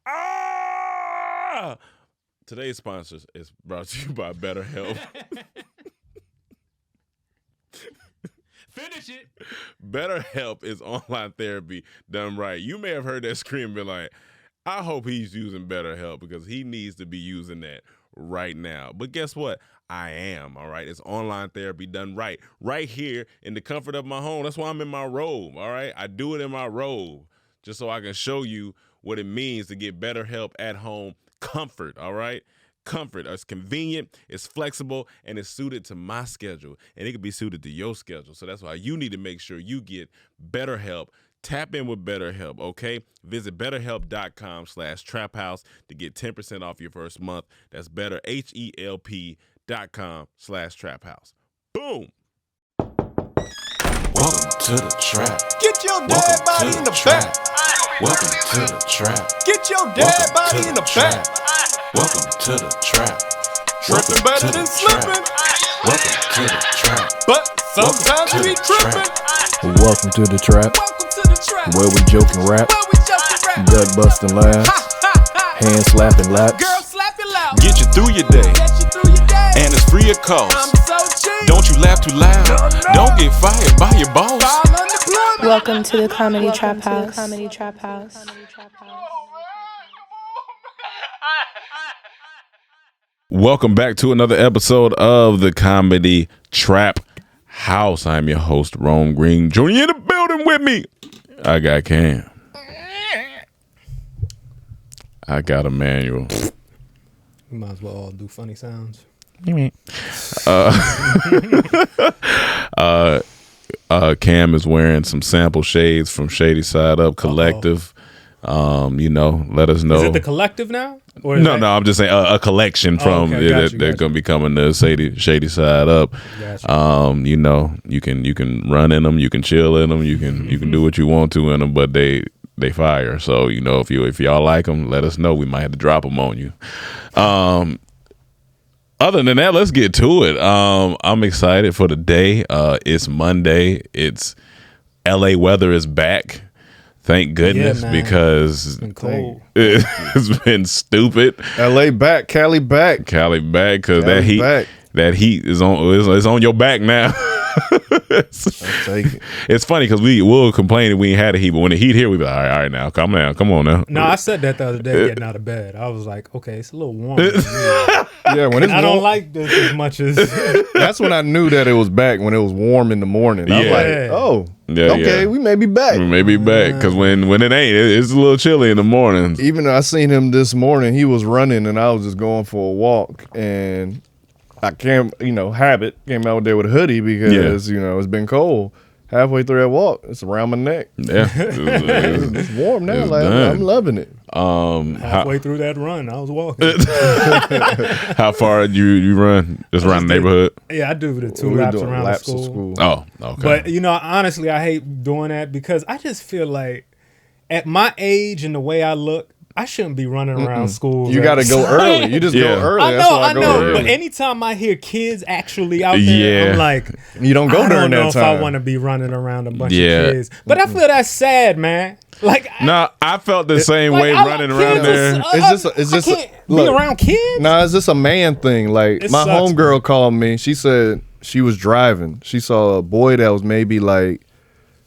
Ah! Today's sponsor is brought to you by BetterHelp. Finish it. BetterHelp is online therapy done right. You may have heard that scream and been like, I hope he's using BetterHelp because he needs to be using that right now. But guess what? I am, all right? It's online therapy done right here in the comfort of my home. That's why I'm in my robe, all right? I do it in my robe just so I can show you what it means to get BetterHelp at home comfort, all right? Comfort. It's convenient, it's flexible, and it's suited to my schedule. And it can be suited to your schedule. So that's why you need to make sure you get BetterHelp. Tap in with BetterHelp, okay? Visit BetterHelp.com/TrapHouse to get 10% off your first month. That's BetterHelp.com/TrapHouse. Boom! Welcome to the trap. Get your dead body in the back. Welcome to the trap. Get your dead body in the back. Welcome to the trap. Tripping better than slipping. Welcome to the trap. But sometimes we tripping. Welcome to the trap, Welcome to the trap. where we joke and rap, Where we joking rap. gut busting laughs, hand slapping laps. Girl, slap your loud. Get you through your day, Get you through your day. and it's free of I'm cost. so cheap. Don't you laugh too loud. No. Don't get fired by your boss. File unemployment. Welcome to the Comedy Trap House. Comedy Trap House. Welcome back to another episode of the Comedy Trap House. I'm your host, Rome Green Jr. In the building with me, I got Cam. I got Emmanuel. We might as well all do funny sounds. Cam is wearing some sample shades from Shady Side Up Collective. Let us know. Is it the collective now? Or No, I'm just saying a collection from okay, got you, they're got gonna be coming to Shady Side Up. Gotcha. You can run in them, you can chill in them, you can do what you want to in them, but they fire. So if y'all like them, let us know. We might have to drop them on you. Other than that, let's get to it. I'm excited for the day. It's Monday. It's LA weather is back. Thank goodness, man. because It's been cold. it's been stupid. LA back, Cali back. Cali back because Cali back. that heat is on your back now. Take it. It's funny because we'll complain if we ain't had a heat, but when the heat here, we be like, all right, now, come on now. No, I said that the other day getting out of bed. I was like, okay, it's a little warm. Yeah, when it's I don't warm, like this as much as that's when I knew that it was back, when it was warm in the morning. I was Yeah. like, oh, Yeah, okay, yeah. we may be back. We may be back because when it ain't, it's a little chilly in the mornings. Even though I seen him this morning, he was running and I was just going for a walk, and I came out there with a hoodie because it's been cold. Halfway through that walk, it's around my neck. Yeah, It's warm now. It's Like, done. I'm loving it. halfway through that run, I was walking. How far do you run? Just around the neighborhood? Yeah, I do the two We're laps doing around laps the of school. Oh, okay. But honestly, I hate doing that because I just feel like at my age and the way I look, I shouldn't be running around school. You got to go early. You just Yeah. go early. I That's know, why I go know. early. But anytime I hear kids actually out there, Yeah. I'm like, You don't go I during don't know that if time. I want to be running around a bunch Yeah. of kids. But I feel that's sad, man. Like, No, I felt the same like, way I running like around kids. there. Is this I a- can't look, be around kids? Nah, is this a man thing? Like, It my sucks, homegirl called me. She said she was driving. She saw a boy that was maybe like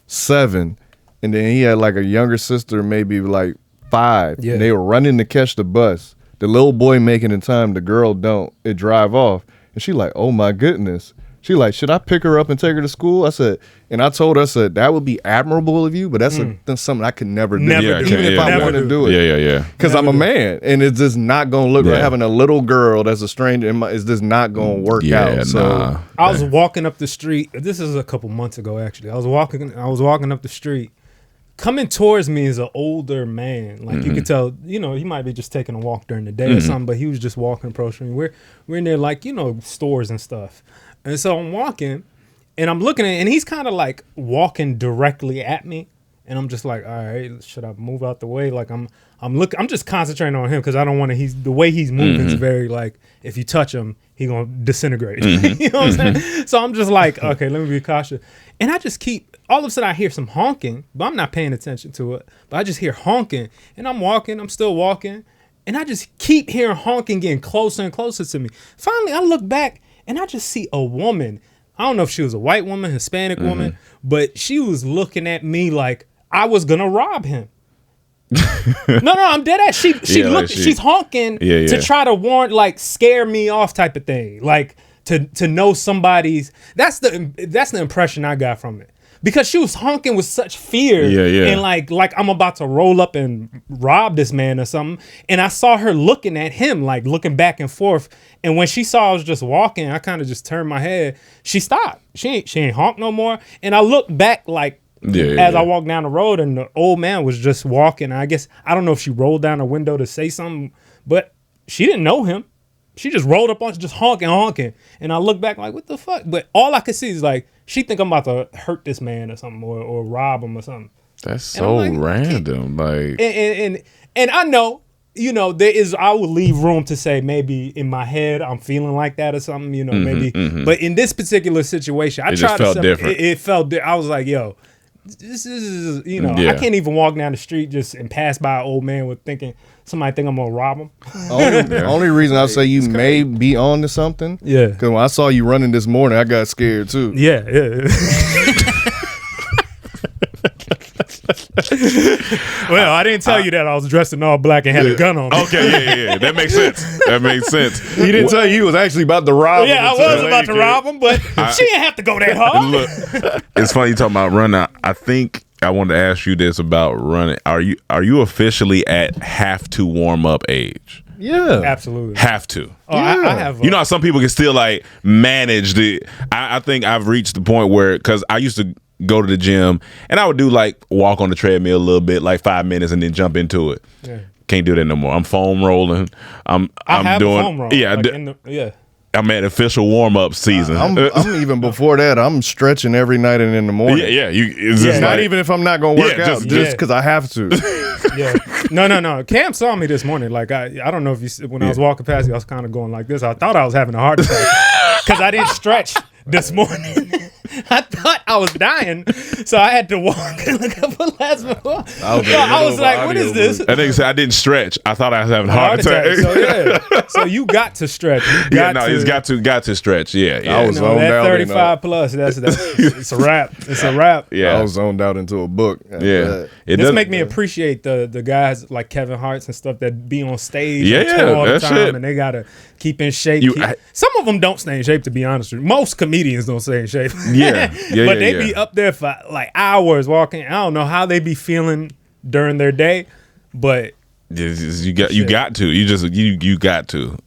7, and then he had like a younger sister, maybe like 5. Yeah. And they were running to catch the bus. The little boy making it time, the girl don't. It drive off. And she like, oh my goodness. She like, should I pick her up and take her to school? I said, and I told her, I said, that would be admirable of you, but that's something I could never do. Never Yeah, do. Even if yeah, I never want to do it. Yeah. Because I'm a man, and it's just not gonna look Yeah. right. Having a little girl that's a stranger is just not gonna work out. So nah. I was walking up the street. This is a couple months ago, actually. I was walking up the street. Coming towards me is an older man. Like you could tell, he might be just taking a walk during the day or something, but he was just walking, approaching me. We're near like, stores and stuff. And so I'm walking and I'm looking at, and he's kind of like walking directly at me. and I'm just like, all right, should I move out the way? Like I'm just concentrating on him because I don't want to. The way he's moving is very like, if you touch him, he gonna disintegrate. You know what I'm saying? So I'm just like, okay, let me be cautious. And I just keep. All of a sudden, I hear some honking, but I'm not paying attention to it. But I just hear honking, and I'm walking. I'm still walking, and I just keep hearing honking, getting closer and closer to me. Finally, I look back, and I just see a woman. I don't know if she was a white woman, Hispanic woman, but she was looking at me like I was gonna rob him. No, I'm dead ass. She looked. She's honking to try to warn, like, scare me off, type of thing. Like to know somebody's. That's the impression I got from it. Because she was honking with such fear, and like I'm about to roll up and rob this man or something. And I saw her looking at him, like looking back and forth. And when she saw I was just walking, I kind of just turned my head. She stopped. She ain't honk no more. And I looked back like as I walked down the road, and the old man was just walking. I guess I don't know if she rolled down the window to say something, but she didn't know him. She just rolled up on, just honking. And I look back like, what the fuck? But all I could see is like, she think I'm about to hurt this man or something, or rob him or something. That's so like, random. Like, and I know, you know, I would leave room to say maybe in my head I'm feeling like that or something, you know, maybe. But in this particular situation, I tried to. It felt. I was like, yo, this is, you know, I can't even walk down the street and pass by an old man with thinking somebody think I'm gonna rob him. Only reason I say you may be on to something, because when I saw you running this morning, I got scared too. Yeah. Well, I didn't tell you that I was dressed in all black and had a gun on me. Okay, yeah. That makes sense. He didn't tell you he was actually about to rob him. Yeah, I was about to rob him, but she didn't have to go that hard. Look, it's funny you talking about running. I think I wanted to ask you this about running. Are you officially at have to warm up age? Yeah, absolutely. Have to. Oh, yeah. I have. You know how some people can still like manage the. I think I've reached the point where, because I used to go to the gym and I would do like walk on the treadmill a little bit, like 5 minutes, and then jump into it. Yeah. Can't do that no more. I'm foam rolling. I'm doing foam roll. Yeah, like I'm at official warm up season. I'm even before that. I'm stretching every night and in the morning. It's not even if I'm not gonna work out, just because I have to. No. Cam saw me this morning. Like I don't know if you, when I was walking past you, I was kind of going like this. I thought I was having a heart attack because I didn't stretch this morning. I thought I was dying, so I had to walk and look up a last minute. I was like, "What is this?" I think I didn't stretch. I thought I was having a heart attack. So you got to stretch. He's got to stretch. Yeah. I was zoned that out. 35 plus. That's it's a wrap. It's a wrap. Yeah, I was zoned out into a book. This make me appreciate the guys like Kevin Hart's and stuff that be on stage all the time, and they gotta keep in shape. Some of them don't stay in shape, to be honest with you. Most comedians don't stay in shape. But they be up there for like hours walking. I don't know how they be feeling during their day, but you got to.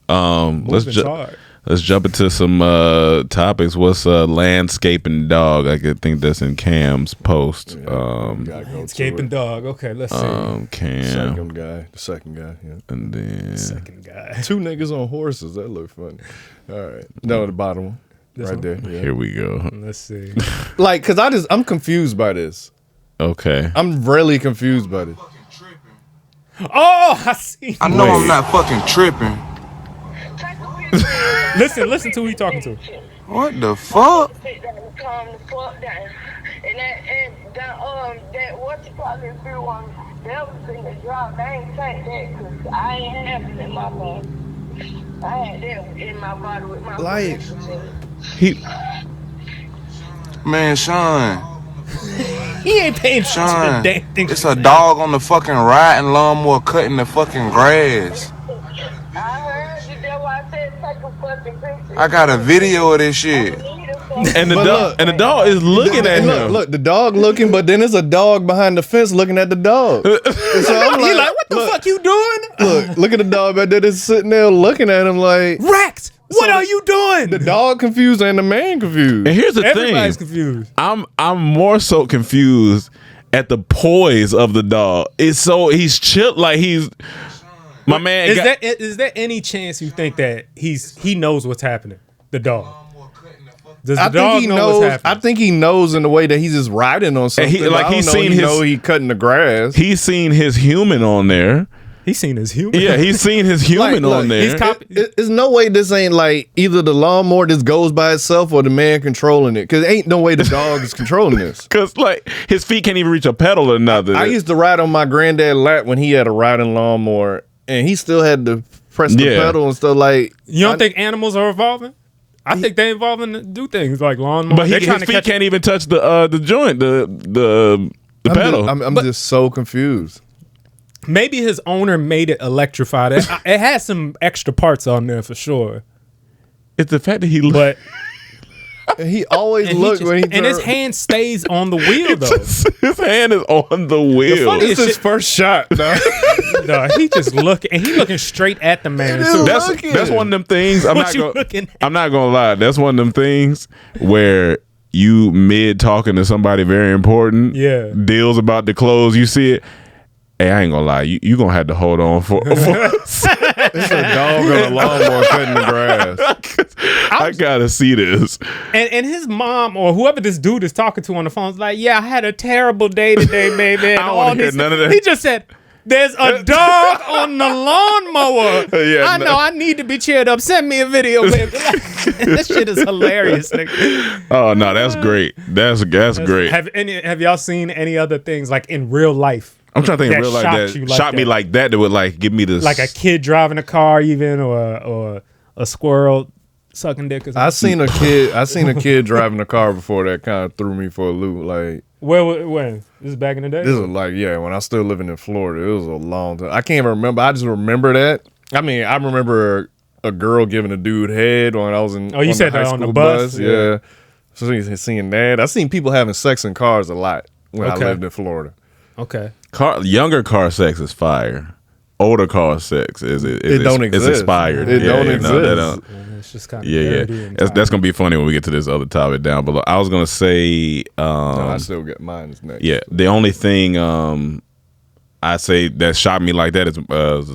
Let's jump into some topics. What's landscaping dog? I could think that's in Cam's post. Landscaping dog. Okay, let's see. Cam. The second guy. Yeah. And then second guy. 2 niggas on horses. That look funny. All right. No, the bottom one. Right there. Yeah. Here we go. Let's see. Like, cause I'm confused by this. Okay. I'm really confused by this. Oh, I see. I know I'm not fucking tripping. Listen to who he talking to. What the fuck? Calm the fuck down. And that what you call it through on that was in the drop. I ain't take that because I ain't have it in my body. I had that in my body with my Man, Sean. He ain't paying attention to the damn thing. It's a dog on the fucking riding lawnmower cutting the fucking grass. I heard you. That's why I said take a fucking picture. I got a video of this shit. And the dog is looking at him. Look, the dog looking, but then there's a dog behind the fence looking at the dog. So I'm He like, what the fuck you doing? Look at the dog back there that's sitting there looking at him like, Rex, what are you doing? The dog confused and the man confused. And here's the Everybody's thing. confused. I'm more so confused at the poise of the dog. He's chill, like he's my man. Is there any chance you think that he knows what's happening? The dog. Does the I think dog he know knows. what's happening? I think he knows in the way that he's just riding on something. he- like, I don't he's know seen he his- know he cutting the grass. He's seen his human on there. He's seen his human. Yeah, he's seen his human Like, on look, there. he's cop- There's no way this ain't like either the lawnmower just goes by itself or the man controlling it. Cause ain't no way the dog is controlling this. Cause like his feet can't even reach a pedal or nothing. I used to ride on my granddad's lap when he had a riding lawnmower, and he still had to press the Yeah. pedal and stuff. Like, You don't think animals are evolving? I think they evolving to do things like lawnmower. but They're his trying to feet catch can't even touch the joint, the pedal. I'm just so confused. Maybe his owner made it electrified. It has some extra parts on there for sure. It's the fact that he But And he always and, looked when he and his turned- hand stays on the wheel though. his hand is on the wheel. funny- It's his first shot. Dog. No, he just looking and he looking straight at the man. It is too. like- That's one of them things. I'm What not you gonna, looking at? I'm not gonna lie. That's one of them things where you mid talking to somebody very important. Yeah. Deals about the clothes. You see it. Hey, I ain't gonna lie. You gonna have to hold on for It's a dog on a lawnmower cutting the grass. I gotta see this. And his mom or whoever this dude is talking to on the phone is like, yeah, I had a terrible day today, baby. And I don't all wanna hear this- none of that. He just said, there's a dog on the lawnmower. Yeah, I no. know I need to be cheered up. Send me a video, baby. This shit is hilarious. Nigga. Oh no, that's great. That's great. Have y'all seen any other things like in real life? I'm trying to think that of real life shocked that you like shot me that? like that would like give me this Like a kid driving a car even or a squirrel sucking dick or something? I seen a kid driving a car before that kind of threw me for a loop. Like, When? This is back in the day? this is like, yeah, when I was still living in Florida, it was a long time. I can't even remember. I just remember that. I mean, I remember a girl giving a dude head when I was in. Oh, you said that on the bus? Yeah. So seeing that, I seen people having sex in cars a lot when I Okay. lived in Florida. Okay. younger car sex is fire. Older car sex is don't it's exist. expired. It don't no, exist. they don't. It's just kind of Yeah. That's gonna be funny when we get to this other topic down below. I was gonna say, No, I still get mine next. yeah, the only thing I say that shot me like that is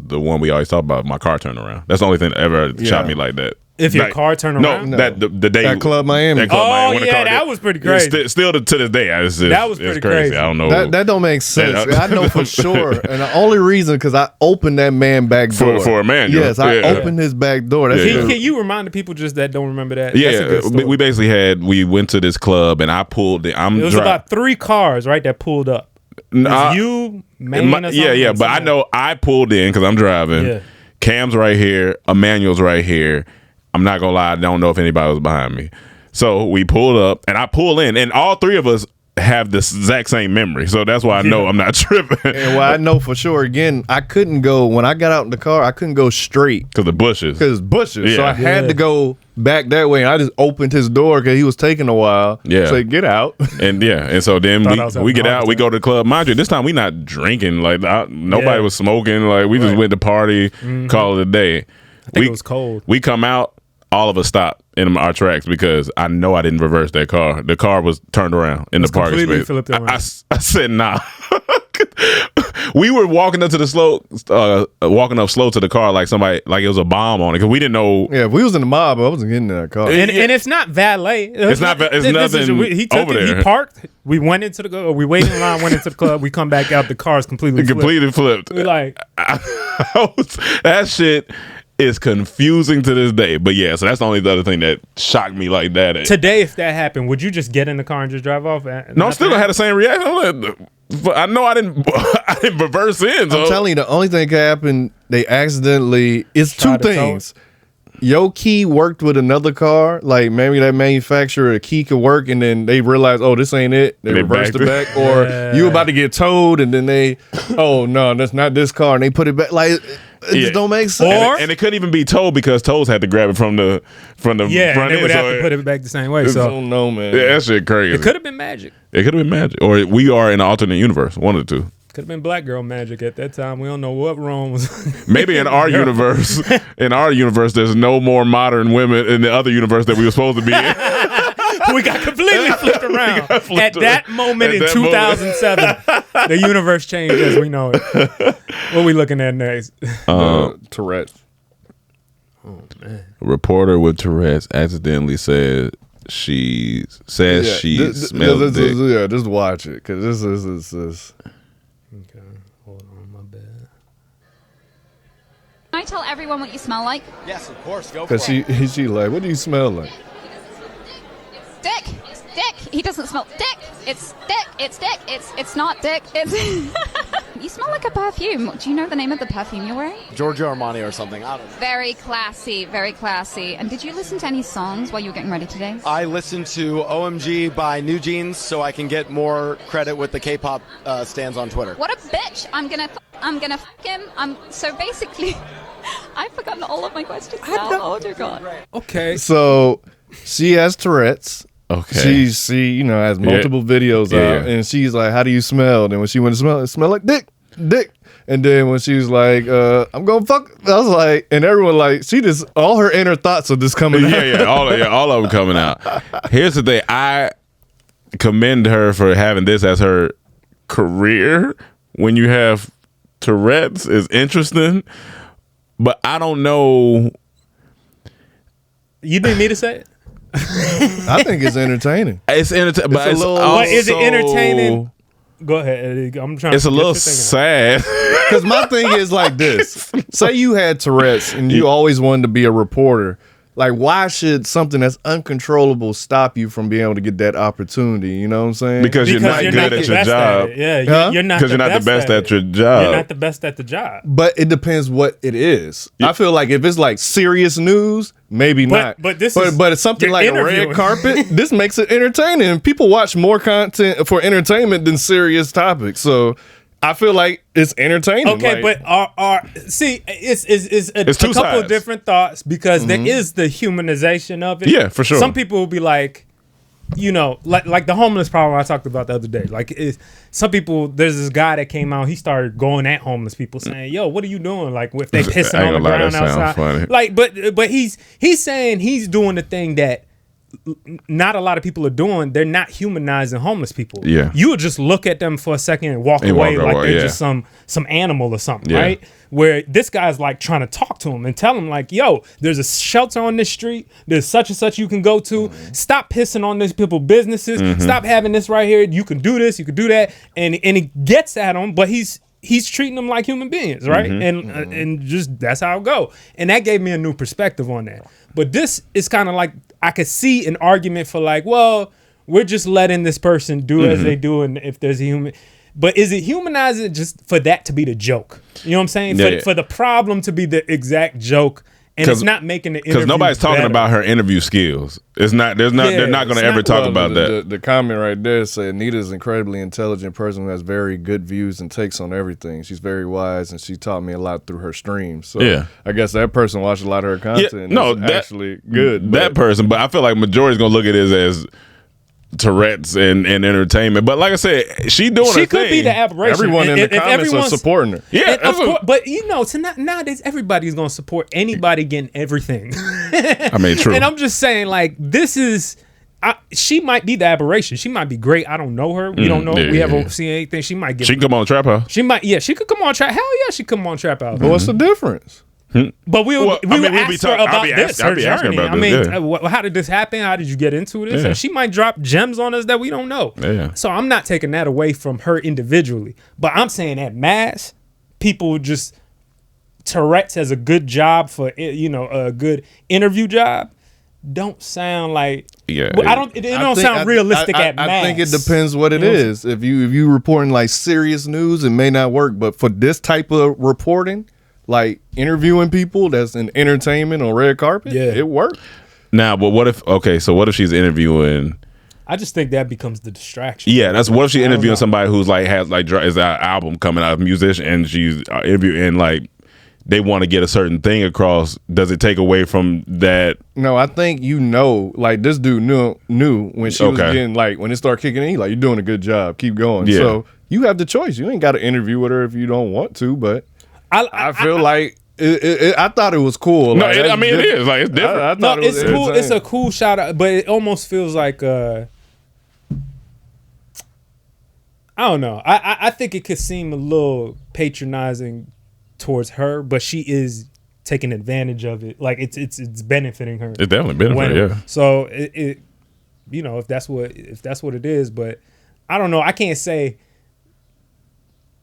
the one we always talk about. My car turned around. That's the only thing that ever shot me like that. If your Like, car turned around? No, that the day At Club Miami. That Club Oh, Miami when the yeah, car that did- was pretty it's crazy. Still to this day, That was pretty crazy. I don't know. That don't make sense. That- I know for sure, and the only reason because I opened that man back door For a manual. Yes, I Yeah. opened his back door. That's Yeah. Can you remind the people just that don't remember that? That's a Yeah, good story. we basically we went to this club and I pulled it. It was about 3 cars, right, that pulled up. It was you, man, or something, yeah, and but I somebody. know I pulled in because I'm driving. Yeah. Cam's right here, Emmanuel's right here. I'm not gonna lie, I don't know if anybody was behind me. So we pulled up and I pull in, and all 3 of us have the exact same memory. So that's why I know I'm not tripping. And what I know for sure, again, I couldn't go when I got out in the car. I couldn't go straight Because the bushes. because bushes. So Yeah. I had to go back that way, and I just opened his door because he was taking a while. Yeah. Say get out. And so then Thought I was we having get a out, heart we attack. go to the club. Mind you, this time we not drinking. Like nobody Yeah. was smoking. Like we just went to party, call it a day. I think it was cold. We come out, all of us stop in our tracks because I know I didn't reverse that car. The car was turned around in the parking completely space. flipped around. I said nah. We were walking up to the walking up slow to the car like somebody, like it was a bomb on it because we didn't know. Yeah, if we was in the mob, I wasn't getting in that car. And it's not valet. It's nothing He took over it. He there. parked. We went into the club. We waited in line. Went into the club. We come back out. The car's completely flipped. Completely flipped. We like That shit is confusing to this day. But yeah, so that's the only other thing that shocked me like that. today. If that happened, would you just get in the car and just drive off? No, I'm still gonna have the same reaction. I know I didn't reverse in. So. I'm telling you, the only thing that happened, they accidentally. It's two Tried to tow things. Your key worked with another car, like maybe that manufacturer, the key could work, and then they realized, oh, this ain't it. They They reversed it backed back, or you about to get towed, and then they, oh no, that's not this car, and they put it back. Like it Yeah. just don't make sense. and it couldn't even be towed because tows had to grab it from the Yeah, front and they end. would have so to put it back the same way. I So don't know, man. yeah, that shit crazy. it could have been magic. It could have been magic, or we are in an alternate universe. One of the two. Could have been black girl magic at that time. We don't know what Rome was. Maybe in our universe, there's no more modern women in the other universe that we were supposed to be in. We got completely flipped around flipped at that moment at in that moment. 2007. The universe changed as we know it. What we looking at next? Tourette's. A reporter with Tourette's accidentally said she says she This smells dick. just watch it because this is. Okay, hold on, my bad. Can I tell everyone what you smell like? Yes, of course. Go for it. Because she like, what do you smell like? Dick. It's dick. He doesn't smell dick. It's dick. It's dick. It's not dick. It's. You smell like a perfume. Do you know the name of the perfume you're wearing? Giorgio Armani or something. I don't know. Very classy. Very classy. And did you listen to any songs while you were getting ready today? I listened to OMG by New Jeans so I can get more credit with the K-pop stands on Twitter. What a bitch! I'm gonna fuck him. So basically, I've forgotten all of my questions now. Oh dear God. Okay. So she has Tourette's. Okay. She has multiple videos out, and she's like, "How do you smell?" And when she went to smell, it smelled like dick. And then when she was like, "I'm gonna fuck," I was like, and everyone like, she just all her inner thoughts are just coming out. All of them coming out. Here's the thing: I commend her for having this as her career. When you have Tourette's, is interesting, but I don't know. You need me to say it? I think it's entertaining. It's entertaining, but it's but is it entertaining? Go ahead. I'm trying. It's a little sad. Because my thing is like this: say you had Tourette's and you always wanted to be a reporter. Like, why should something that's uncontrollable stop you from being able to get that opportunity? You know what I'm saying? Because you're not good at your job. Yeah, you're not. Because you're not the best at your job. You're not the best at the job. But it depends what it is. I feel like if it's like serious news, maybe not. But this but it's something like a red carpet. This makes it entertaining. People watch more content for entertainment than serious topics. So I feel like it's entertaining. Okay, like, but see, it's a two couple of sides. different thoughts because there is the humanization of it. Yeah, for sure. Some people will be like, like the homeless problem I talked about the other day. Like, some people, there's this guy that came out. He started going at homeless people, saying, "Yo, what are you doing? Like, if they pissing on the ground outside, funny. like, but he's saying he's doing the thing that not a lot of people are doing. They're not humanizing homeless people. Yeah. You would just look at them for a second and walk away like they're just some animal or something, right? Where this guy's like trying to talk to him and tell him like, yo, there's a shelter on this street. There's such and such you can go to. Stop pissing on these people's businesses. Stop having this right here. You can do this. You can do that. And he gets at him, but he's treating them like human beings, right? And just that's how it go. And that gave me a new perspective on that. But this is kind of like, I could see an argument for like, well, we're just letting this person do as they do, and if there's a human. But is it humanizing just for that to be the joke? You know what I'm saying? For the problem to be the exact joke, and it's not making the interview because nobody's talking better. about her interview skills. It's not. There's not. They're not going to ever talk about that. The comment right there said Nita's an incredibly intelligent person who has very good views and takes on everything. She's very wise, and she taught me a lot through her streams. So I guess that person watched a lot of her content. No, that's actually good. That person, but I feel like majority's going to look at it as Tourette's and entertainment. But like I said, she doing her thing. She could be the aberration. Everyone in the comments are supporting her. Yeah, of course, but nowadays everybody's gonna support anybody getting everything. I mean, true. And I'm just saying, like, this is. She might be the aberration. She might be great. I don't know her. We don't know. We haven't seen anything. She might get. She can come on Trap House. She might. Yeah, she could come on Trap. Hell yeah, she come on Trap House. But what's the difference? But we would ask her about this, her journey. About I this, mean, how did this happen? How did you get into this? Yeah. And she might drop gems on us that we don't know. Yeah. So I'm not taking that away from her individually. But I'm saying at mass, people just Tourette's as a good job for a good interview job. Don't sound like It don't sound realistic at mass. I think it depends what it is. If you reporting like serious news, it may not work. But for this type of reporting, like interviewing people that's in entertainment on red carpet, it worked. Now, but what if she's interviewing? I just think that becomes the distraction. Yeah, that's what if she's interviewing somebody who's like has like is an album coming out, a musician, and she's interviewing like they want to get a certain thing across. Does it take away from that? No, I think like this dude knew when she was getting like when it started kicking in, like you're doing a good job, keep going. Yeah. So you have the choice. You ain't got to interview with her if you don't want to, but I feel like I thought it was cool. No, like, it is like it's different. I thought it's cool. It's a cool shout out, but it almost feels like I don't know. I think it could seem a little patronizing towards her, but she is taking advantage of it. Like it's benefiting her. It's definitely benefiting. Yeah. So you know, if that's what it is. But I don't know. I can't say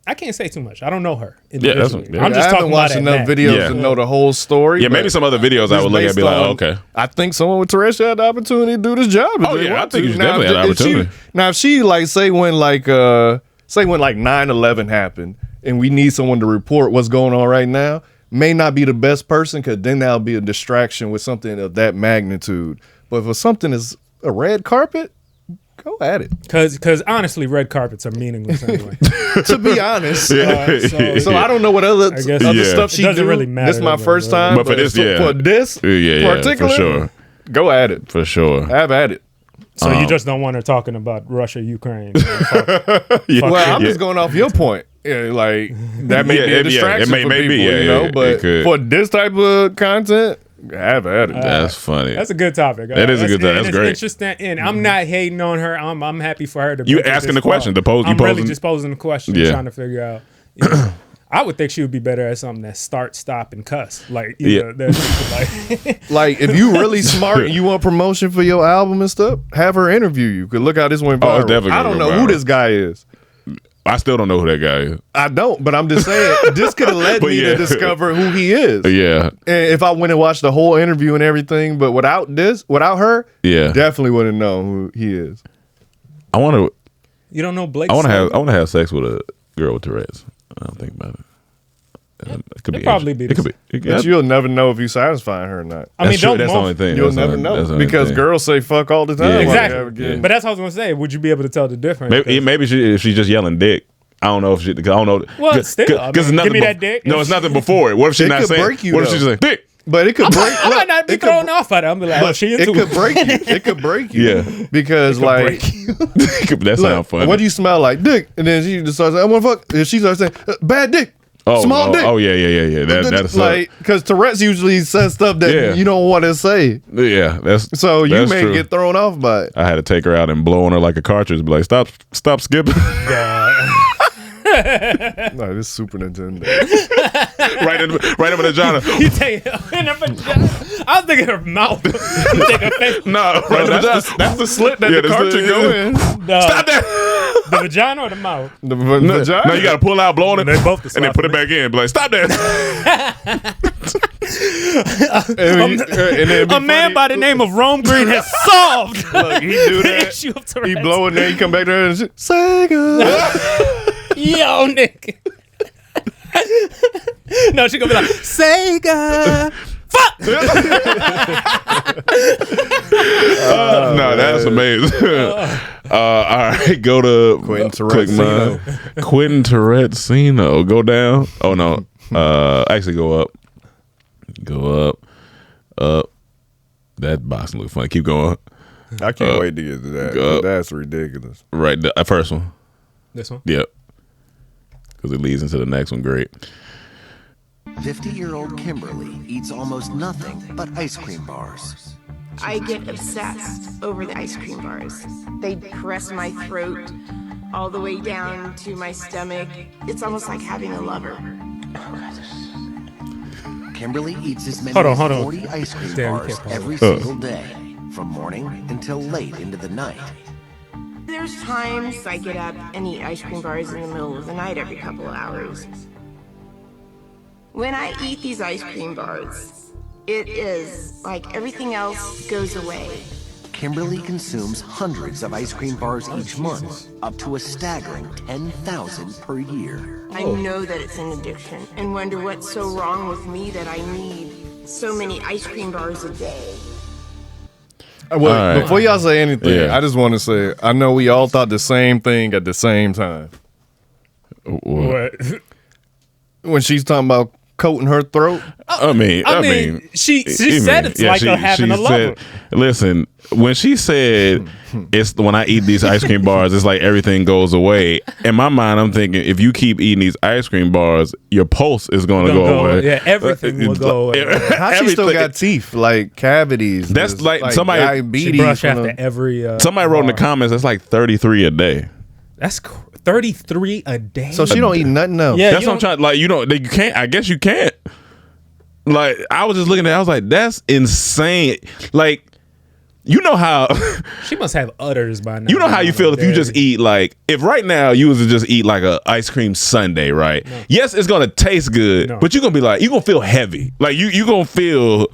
too much. I don't know her individually. Yeah, I'm just I talking haven't watched about enough videos to know the whole story. Yeah, maybe some other videos I would look at and be like, oh, okay. I think someone with Tourette's should have the opportunity to do this job. Oh, yeah, I think you should definitely have the opportunity. Now, if she, like, say when 9/11 happened and we need someone to report what's going on right now, may not be the best person because then that'll be a distraction with something of that magnitude. But if something is a red carpet, go at it. Because honestly, red carpets are meaningless anyway. To be honest. So I don't know what other stuff she doesn't do. really matter. This is my first time. But for this, for this particular, for sure. Go at it. For sure. Have at it. So you just don't want her talking about Russia, Ukraine. Well, I'm just going off your point. Yeah, like that may be a distraction for people, you know. But for this type of content, have at it. That's funny. That's a good topic. That is a good topic. That's great. Interesting, and I'm not hating on her. I'm happy for her to. You asking the question? I'm really just posing the question, trying to figure out. You know, I would think she would be better at something that start, stop, and cuss. Like, like if you really smart and you want promotion for your album and stuff, have her interview you. Cause look how this went viral. Definitely I don't know who this guy is. I still don't know who that guy is. I don't, but I'm just saying this could have led me to discover who he is. Yeah. And if I went and watched the whole interview and everything, but without her, definitely wouldn't know who he is. I want to. You don't know Blake? I want to have sex with a girl with Tourette's. I don't think about it. It could probably be. It could be. But you'll never know if you satisfying her or not. I mean, that's the only thing. You'll never know because girls say fuck all the time. Yeah, exactly. But that's what I was gonna say. Would you be able to tell the difference? Maybe if she's just yelling dick. I don't know if she. I don't know. Well, still, give me that dick. No, it's nothing before it. What if she's not saying? What if she's just like dick? But it could break. I might not be thrown off at it. I'm like, but it could break you. It could break you. Yeah, because like that sounds funny. What do you smell like? Dick, and then she just starts saying, "I want to fuck." And she starts saying, "Bad dick." Small dick. Oh yeah. That's like because Tourette's usually says stuff that you don't want to say. Yeah, that's so you may true. get thrown off by it. I had to take her out and blow on her like a cartridge. Be like, stop skipping. No, this is Super Nintendo. right in the vagina. You take in her vagina. I was thinking her mouth. You take her face. No, that's the slit that the cartridge go in. No. Stop that. The vagina or the mouth? The vagina. No, you got to pull out, blow on it, and then put it back in. Be like, stop that. A man by the name of Rome Green has solved Look, he do the that. issue of Tourette's. He blow in there. He come back there and say good. Yo, Nick. No, she gonna be like, Sega. Fuck. No, that's amazing. All right, go to Quentin Tarantino. Quentin Tarantino. Go down. Oh no. Actually, go up. Go up. Up. That box looks funny. Keep going. I can't wait to get to that. That's ridiculous. Right, the first one. This one. Yep. Because it leads into the next one. Great. 50-year-old Kimberly eats almost nothing but ice cream bars. I get obsessed over the ice cream bars. They caress my throat all the way down to my stomach. It's almost like having a lover. Kimberly eats as many Hold as on. 40 ice cream bars every single day, from morning until late into the night. There's times I get up and eat ice cream bars in the middle of the night every couple of hours. When I eat these ice cream bars, it is like everything else goes away. Kimberly consumes hundreds of ice cream bars each month, up to a staggering 10,000 per year. I know that it's an addiction and wonder what's so wrong with me that I need so many ice cream bars a day. Well, before y'all say anything, I just want to say, I know we all thought the same thing at the same time. What? When she's talking about coating her throat. I mean, she said it's like having a lover. Listen, when she said it's when I eat these ice cream bars, it's like everything goes away. In my mind, I'm thinking if you keep eating these ice cream bars, your pulse is going to go away. Yeah, everything will go away. How she still got teeth, like cavities? That's like somebody diabetes. She brush after every. Somebody wrote in the comments that's like 33 a day. That's 33 a day. So she don't eat nothing else. Yeah, that's what I'm trying. Like you can't. I guess you can't. Like I was just looking at it, I was like, that's insane. Like You know how She must have udders by now. you know how you feel if you just eat like if right now you was to just eat like a ice cream sundae, right? No. Yes, it's gonna taste good, but you're gonna be like, you're gonna feel heavy. Like you gonna feel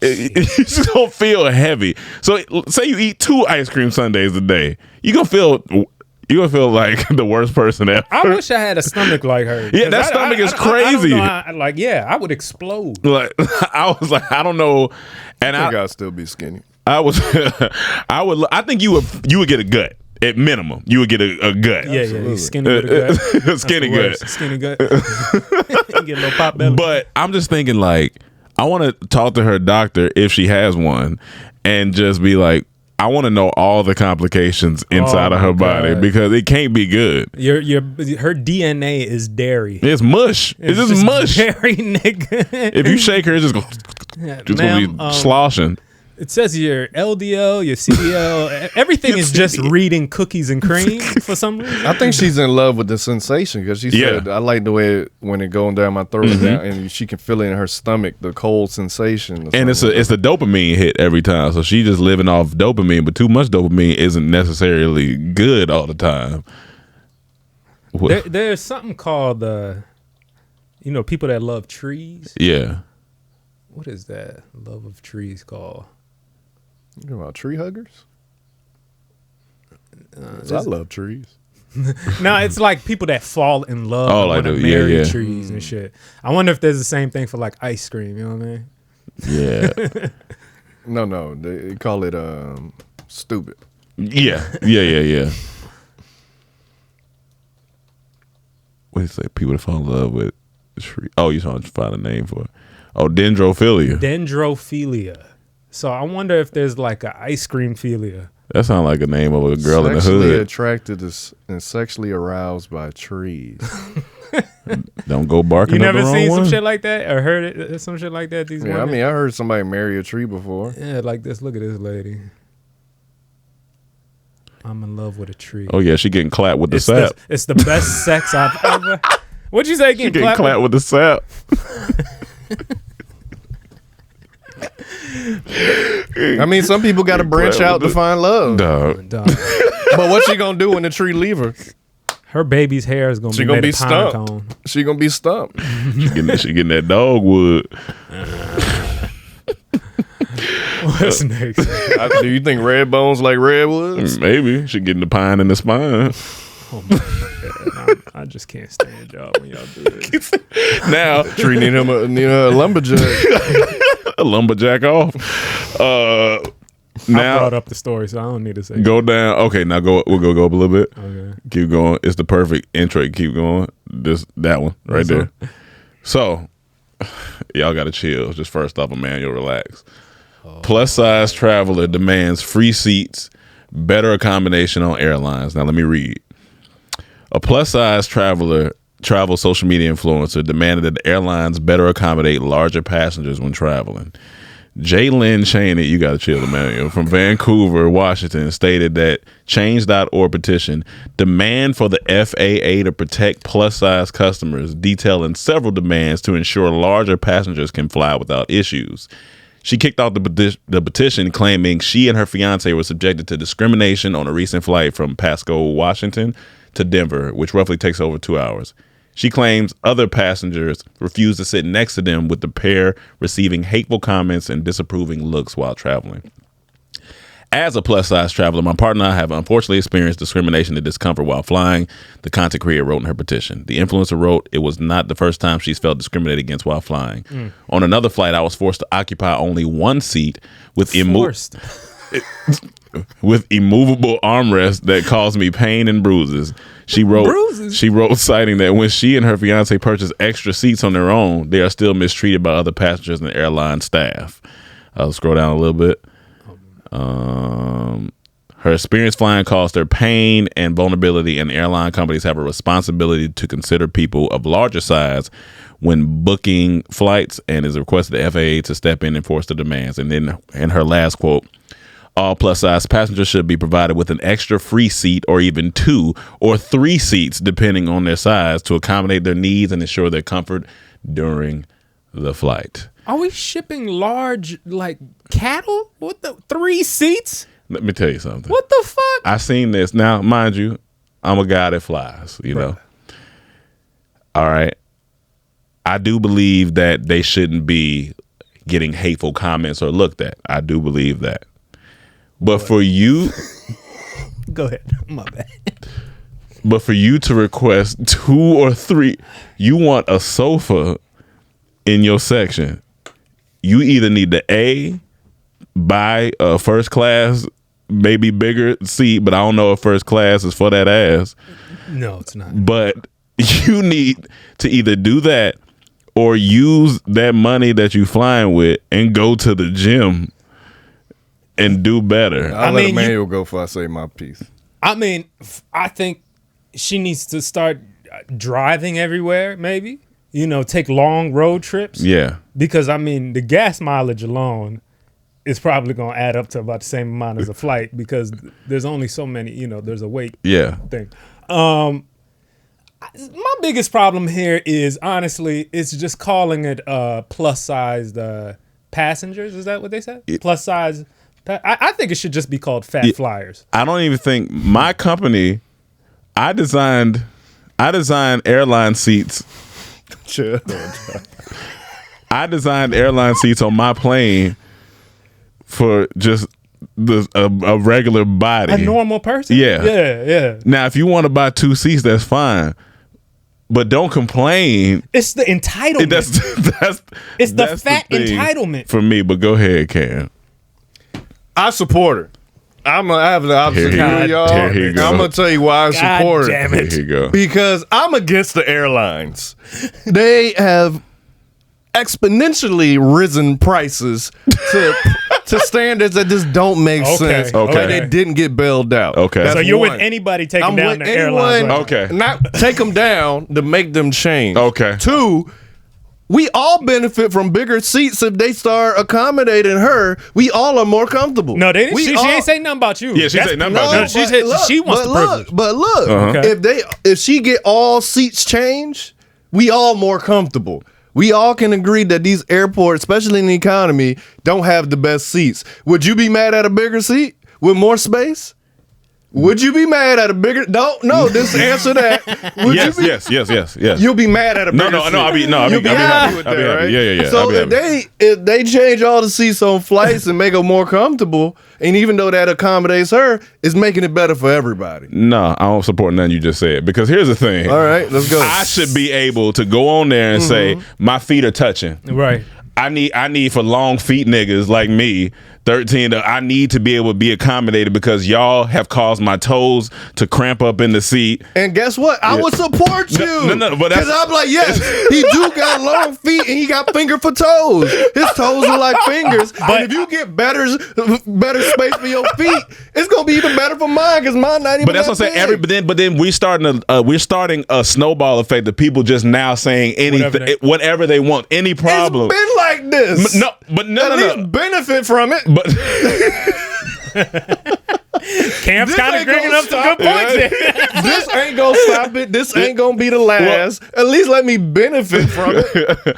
it's gonna feel heavy. So say you eat 2 ice cream sundaes a day, you're gonna feel like the worst person ever. I wish I had a stomach like her. Yeah, that stomach is crazy. I would explode. Like I was like, I don't know, and I think I'd still be skinny. I think you would get a gut at minimum. You would get a gut. Yeah, skinny with a gut. Skinny gut. Skinny gut. Get a little pop belly. But I'm just thinking like I want to talk to her doctor if she has one, and just be like, I want to know all the complications inside of her body because it can't be good. Her DNA is dairy. It's mush. It's just mush. Dairy, nigga. If you shake her, it's just gonna be sloshing. It says your LDL, your CDL, everything is just reading cookies and cream for some reason. I think she's in love with the sensation because she said, I like the way when it going down my throat down, and she can feel it in her stomach, the cold sensation. And it's a dopamine hit every time. So she just living off dopamine, but too much dopamine isn't necessarily good all the time. There's something called, people that love trees. Yeah. What is that love of trees called? You know about tree huggers? I love trees. No, it's like people that fall in love like with marry trees and shit. I wonder if there's the same thing for like ice cream. You know what I mean? Yeah. No, they call it stupid. Yeah. What do you say? People that fall in love with tree. Oh, you're trying to find a name for it. Oh, dendrophilia. Dendrophilia. So I wonder if there's like an ice cream philia. That sounds like a name of a girl in the hood. Sexually attracted to and sexually aroused by trees. Don't go barking. You never up the seen wrong some one? shit like that or heard it? Some shit like that. These women? I mean, I heard somebody marry a tree before. Yeah, like this. Look at this lady. I'm in love with a tree. Oh yeah, she getting clapped with the sap. It's the best sex I've ever. What'd you say? Getting clapped with the sap. I mean, some people got to branch out to find love. Dog. But what's she gonna do when the tree leave her? Her baby's hair is gonna be stumped. Cone. She gonna be stumped. She getting that dogwood. What's next? Do you think red bones like redwoods? Maybe she getting the pine in the spine. Oh my God. I just can't stand y'all when y'all do this. Now tree need him a lumberjack. A lumberjack off. Now I brought up the story, so I don't need to say. Go down. Okay, now go. We'll go up a little bit. Okay. Keep going. It's the perfect intro. Keep going. That one right there. So y'all got to chill. Just first off, Emmanuel, relax. Plus size traveler demands free seats, better accommodation on airlines. Now let me read. A plus size travel social media influencer demanded that the airlines better accommodate larger passengers when traveling. Jalen Chaney, you got to chill, Emmanuel, from Vancouver, Washington, stated that Change.org petition demand for the FAA to protect plus size customers, detailing several demands to ensure larger passengers can fly without issues. She kicked off the petition claiming she and her fiance were subjected to discrimination on a recent flight from Pasco, Washington to Denver, which roughly takes over 2 hours. She claims other passengers refused to sit next to them, with the pair receiving hateful comments and disapproving looks while traveling. As a plus-size traveler, my partner and I have unfortunately experienced discrimination and discomfort while flying, the content creator wrote in her petition. The influencer wrote, it was not the first time she's felt discriminated against while flying. On another flight, I was forced to occupy only one seat with immovable armrests that caused me pain and bruises. She wrote, citing that when she and her fiance purchased extra seats on their own, they are still mistreated by other passengers and the airline staff. I'll scroll down a little bit. Her experience flying caused her pain and vulnerability, and airline companies have a responsibility to consider people of larger size when booking flights, and is requested the FAA to step in and enforce the demands. And then in her last quote, all plus size passengers should be provided with an extra free seat, or even 2 or 3 seats depending on their size, to accommodate their needs and ensure their comfort during the flight. Are we shipping large like cattle? What the 3 seats? Let me tell you something. What the fuck? I seen this. Now, mind you, I'm a guy that flies, you know. All right. I do believe that they shouldn't be getting hateful comments or looked at. I do believe that. But for you Go ahead. My bad. But for you to request 2 or 3, you want a sofa in your section. You either need to buy a first class, maybe bigger seat, but I don't know if first class is for that ass. No, it's not. But you need to either do that or use that money that you flying with and go to the gym and do better. I'll let Emmanuel go before I say my piece. I mean, I think she needs to start driving everywhere, maybe. You know, take long road trips. Yeah. Because, I mean, the gas mileage alone is probably going to add up to about the same amount as a flight because there's only so many, you know, there's a weight thing. My biggest problem here is, honestly, it's just calling it plus-sized passengers. Is that what they said? Plus-size. I think it should just be called fat flyers. I don't even think my company, I designed airline seats. I designed airline seats on my plane for just a regular body. A normal person? Yeah. Yeah. Now, if you want to buy 2 seats, that's fine. But don't complain. It's the entitlement. It's the fat entitlement. For me, but go ahead, Cam. I support her. I have the opposite view of y'all. Here he go. I'm going to tell you why I support her. Damn it. Here you go. Because I'm against the airlines. They have exponentially risen prices to standards that just don't make sense. Okay. Like they didn't get bailed out. Okay. That's So you're one. with anybody taking I'm down with the airlines. anyone, Right? Okay. Not take them down to make them change. Okay. 2, we all benefit from bigger seats if they start accommodating her. We all are more comfortable. No, they didn't. She ain't say nothing about you. Yeah, she said nothing about you. No, she said she wants the privilege. But look, Okay. if she get all seats changed, we all more comfortable. We all can agree that these airports, especially in the economy, don't have the best seats. Would you be mad at a bigger seat with more space? Would you be mad at a bigger? No. Just answer that. Would Yes. You'll be mad at a bigger seat. I'll be happy with that, right? Yeah. So if they change all the seats on flights and make them more comfortable, and even though that accommodates her, it's making it better for everybody. No, I don't support nothing you just said. Because here's the thing. All right, let's go. I should be able to go on there and say my feet are touching. Right. I need for long feet niggas like me, 13. I need to be able to be accommodated because y'all have caused my toes to cramp up in the seat. And guess what? I would support you. No, but because I'm like, yes, he do got long feet and he got finger for toes. His toes are like fingers. But if you get better space for your feet, it's gonna be even better for mine because mine not even. But that's what I'm saying. But then we're starting a snowball effect of people just now saying anything, whatever they want, any problem. It's been like this. No. At least benefit from it. But Camp's kind of bringing up some good points there. This ain't gonna stop it. This ain't gonna be the last. At least let me benefit from it.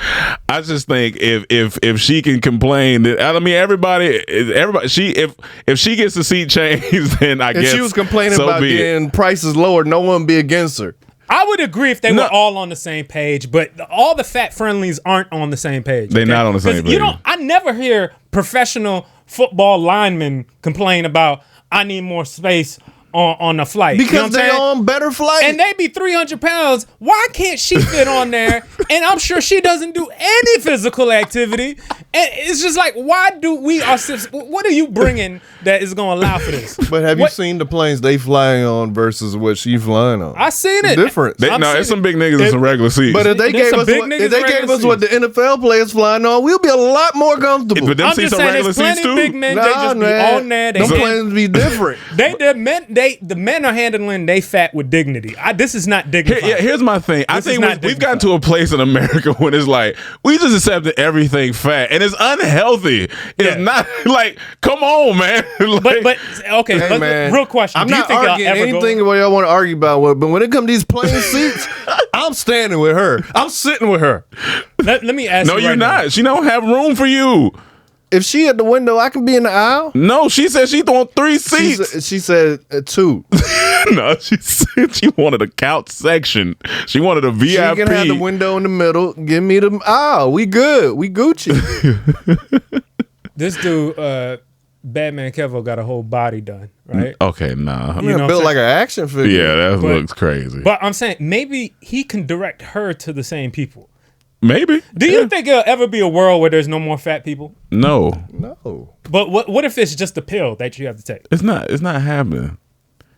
I just think if she can complain, I mean everybody. If she gets the seat changed, then I guess if she was complaining about getting prices lower, no one would be against her. I would agree if they were all on the same page, but all the fat friendlies aren't on the same page. They're not on the same page. I never hear professional football linemen complain about I need more space on a flight. Because they're on better flights. And they be 300 pounds. Why can't she fit on there? And I'm sure she doesn't do any physical activity. And it's just like, why do what are you bringing that is going to allow for this? But have you seen the planes they flying on versus what she flying on? I seen it. Different. It's some big niggas in some regular seats. But if they gave us what the NFL players flying on, we'll be a lot more comfortable. But them seats are regular seats too. Big men, they just be on there. Them planes be different. They the men are handling they fat with dignity. This is not dignified. Here's my thing. I think we've gotten to a place in America when it's like we just accepted everything fat, and it's unhealthy. It's not like, come on, man. Like, but okay, Hey, man, real question. I'm Do you not think y'all arguing ever anything go? what y'all want to argue about, but when it comes to these plain seats, I'm standing with her. I'm sitting with her. Let me ask no, you. you're right not. now. She don't have room for you. If she at the window, I can be in the aisle. No, she said she want 3 seats. She said 2. No, she said she wanted a couch section. She wanted a VIP. She can have the window in the middle. Give me the aisle. We good. We Gucci. This dude, Batman Kevo, got a whole body done, right? Okay, nah. I'm gonna build like an action figure. Yeah, that looks crazy. But I'm saying maybe he can direct her to the same people. Maybe. Do you think there'll ever be a world where there's no more fat people? No. But what if it's just a pill that you have to take? It's not happening.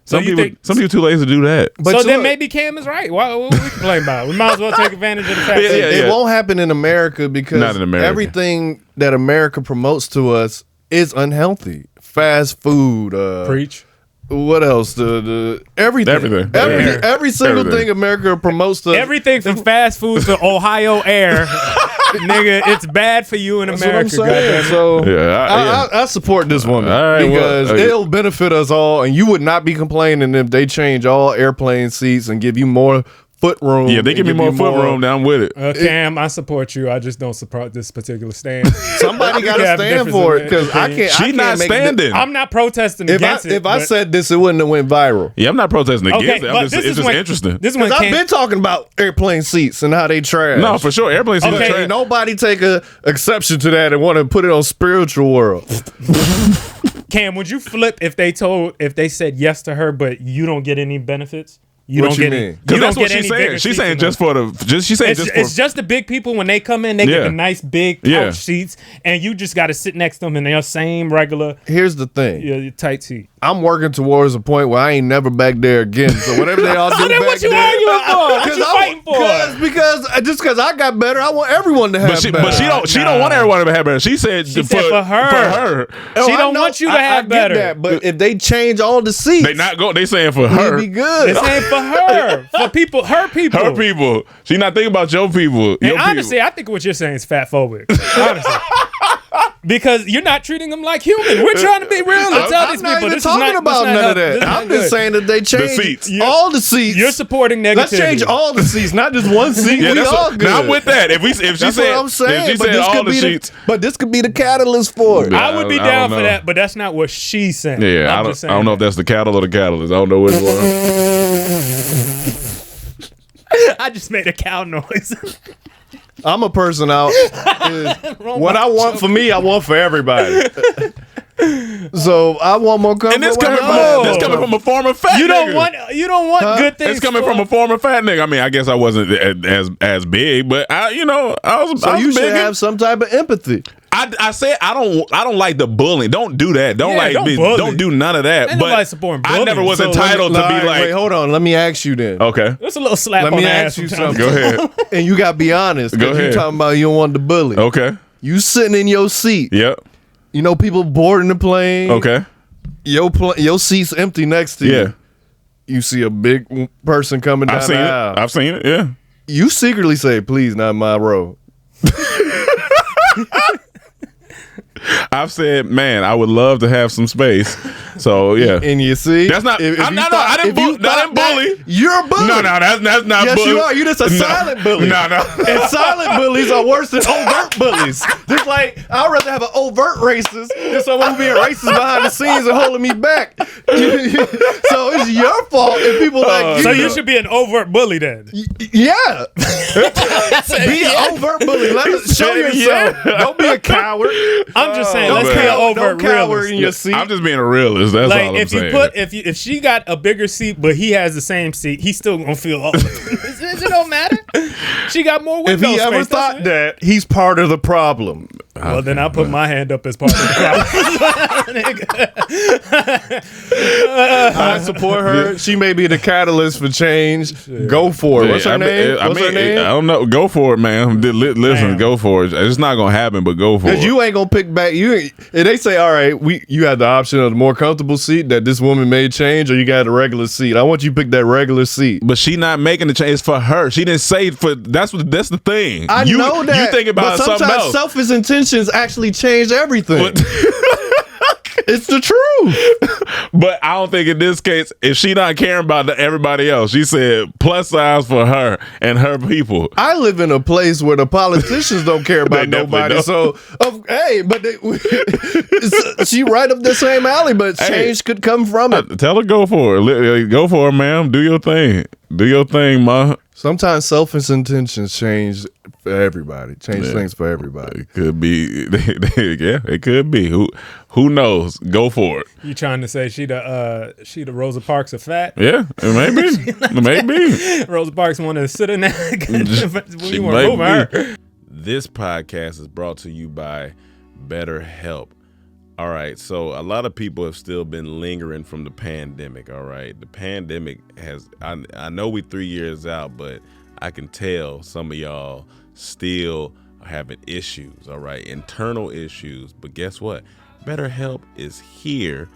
So Some you people, think- some people too lazy to do that. So then maybe Cam is right. What we complain about? We might as well take advantage of the fact that It won't happen in America because Not in America. everything that America promotes to us is unhealthy. Fast food. Preach. What else? The everything. Every single Everything. thing America promotes to us. everything from fast food to Ohio Air, nigga, it's bad for you in That's what I'm America. saying. goddamn. So I support this woman All right, because well, it'll benefit us all, and you would not be complaining if they change all airplane seats and give you more foot room. Yeah, they give me and more foot room. Then I'm with it. Cam, I support you. I just don't support this particular stand. Somebody got to stand for it because I can't. I can't make I'm not protesting If against it. I but- said this, it wouldn't have went viral. Yeah, I'm not protesting Okay, against it. but It's this is just when- interesting. this is when Because I've Cam- been talking about airplane seats and how they trash. No, for sure. Airplane seats Okay, are trash. nobody take a exception to that and want to put it on spiritual world. Cam, would you flip if they said yes to her, but you don't get any benefits? You What don't you get mean? any. Because You that's don't what get she's any bigger saying. She's seats saying than just them. for the. She's saying just for. It's just the big people when they come in, they Yeah. get the nice big couch Yeah. seats, and you just got to sit next to them in their same regular Here's the thing. your tight seat. I'm working towards a point where I ain't never back there again. So whatever they all do So then back what you there, arguing for? What you fighting for? Because I got better, I want everyone to have But she better. don't want everyone to have better. She said She said for her. For her. Oh, She I don't know- want you to I have get better. that, but if they change all the seats, They not go. They saying for her. we'd be good. This ain't for her. For people, her people. Her people. She not thinking about your people. And Your honestly, I think what you're saying is fat phobic. Honestly. Because you're not treating them like human. We're trying to be real and tell I'm these not people even this talking is not about this none not of this that. is not I'm just good. saying that they change seats. all the seats. You're supporting negativity. Let's change all the seats, not just one seat. Yeah, we that's all what, good. now I'm with that. If she That's said, what I'm saying. if she but said this all could the be sheets, but this could be the catalyst for it. Yeah. I would be I down don't for know. that, but that's not what she's saying. yeah, I'm I just don't saying know if that. that's the cattle or the catalyst. I don't know which one. I just made a cow noise. I'm a person out. What I want for me, I want for everybody. So I want more comfort. And this with coming everybody. from a former fat You don't nigga. want good things. It's coming for- from a former fat nigga. I mean, I guess I wasn't as big, but I was. So I was you should big. have some type of empathy. I said I don't like the bullying. Don't do that. Don't Yeah, don't bully. don't do none of that. Ain't but nobody supporting I never bullying. was So entitled to be like. Wait, hold on. Let me ask you then. Okay, There's a little slap Let on me the ask ass you sometimes. something. go ahead. And you gotta be honest. Go 'cause ahead. You talking about you don't want the bully. Okay. You sitting in your seat. Yep. You know people boarding the plane. Okay. Your seat's empty next to you. Yeah. You see a big person coming down I've seen the it. aisle. I've seen it. Yeah. You secretly say, "Please, not my row." I've said, man, I would love to have some space. So yeah. And you see, That's not. if I you didn't thought- if you bully. thought that, you're a bully. No, that's not. Yes, bully. you are. You're just a No. silent bully. No. And silent bullies are worse than overt bullies. Just like I'd rather have an overt racist than someone who being racist behind the scenes and holding me back. So it's your fault if people like you. So you should be an overt bully then. Yeah. Be an overt bully. Let us show yourself. Don't be a coward. I'm just saying, Don't let's be an cower- overt don't cower realist. in your seat. I'm just being a realist. That's Like all I'm if you saying. put if she got a bigger seat but he has the same seat, he's still gonna feel all. It don't matter. She got more If window he ever space, thought that, he's part of the problem. well, then I'll put my hand up as part of the problem. I support her. She may be the catalyst for change. Go for it. What's her name? What's her name? I don't know. Go for it, man. Listen, go for it. It's not gonna happen, but go for it. Because you ain't gonna pick back. If they say, all right, you have the option of the more comfortable seat that this woman may change, or you got a regular seat. I want you to pick that regular seat. But she not making the change. It's for her. She didn't say it for. That's the thing. I know that. You think about but something sometimes else. selfish intentions actually change everything. It's the truth. But I don't think in this case, if she not caring about everybody else, she said plus size for her and her people. I live in a place where the politicians don't care about nobody. So, hey, but she right up the same alley, but change could come from it. Tell her go for it. Go for it, ma'am. Do your thing. Do your thing, ma. Sometimes selfish intentions change for everybody. Change things for everybody. It could be. Yeah, it could be. Who knows? Go for it. You trying to say she the Rosa Parks of fat? Yeah, it may be. Rosa Parks wanted to sit in that. She You want to move her. This podcast is brought to you by BetterHelp. All right, so a lot of people have still been lingering from the pandemic, all right? The pandemic has, I know we 3 years out, but I can tell some of y'all still are having issues, all right? Internal issues, but guess what? BetterHelp is here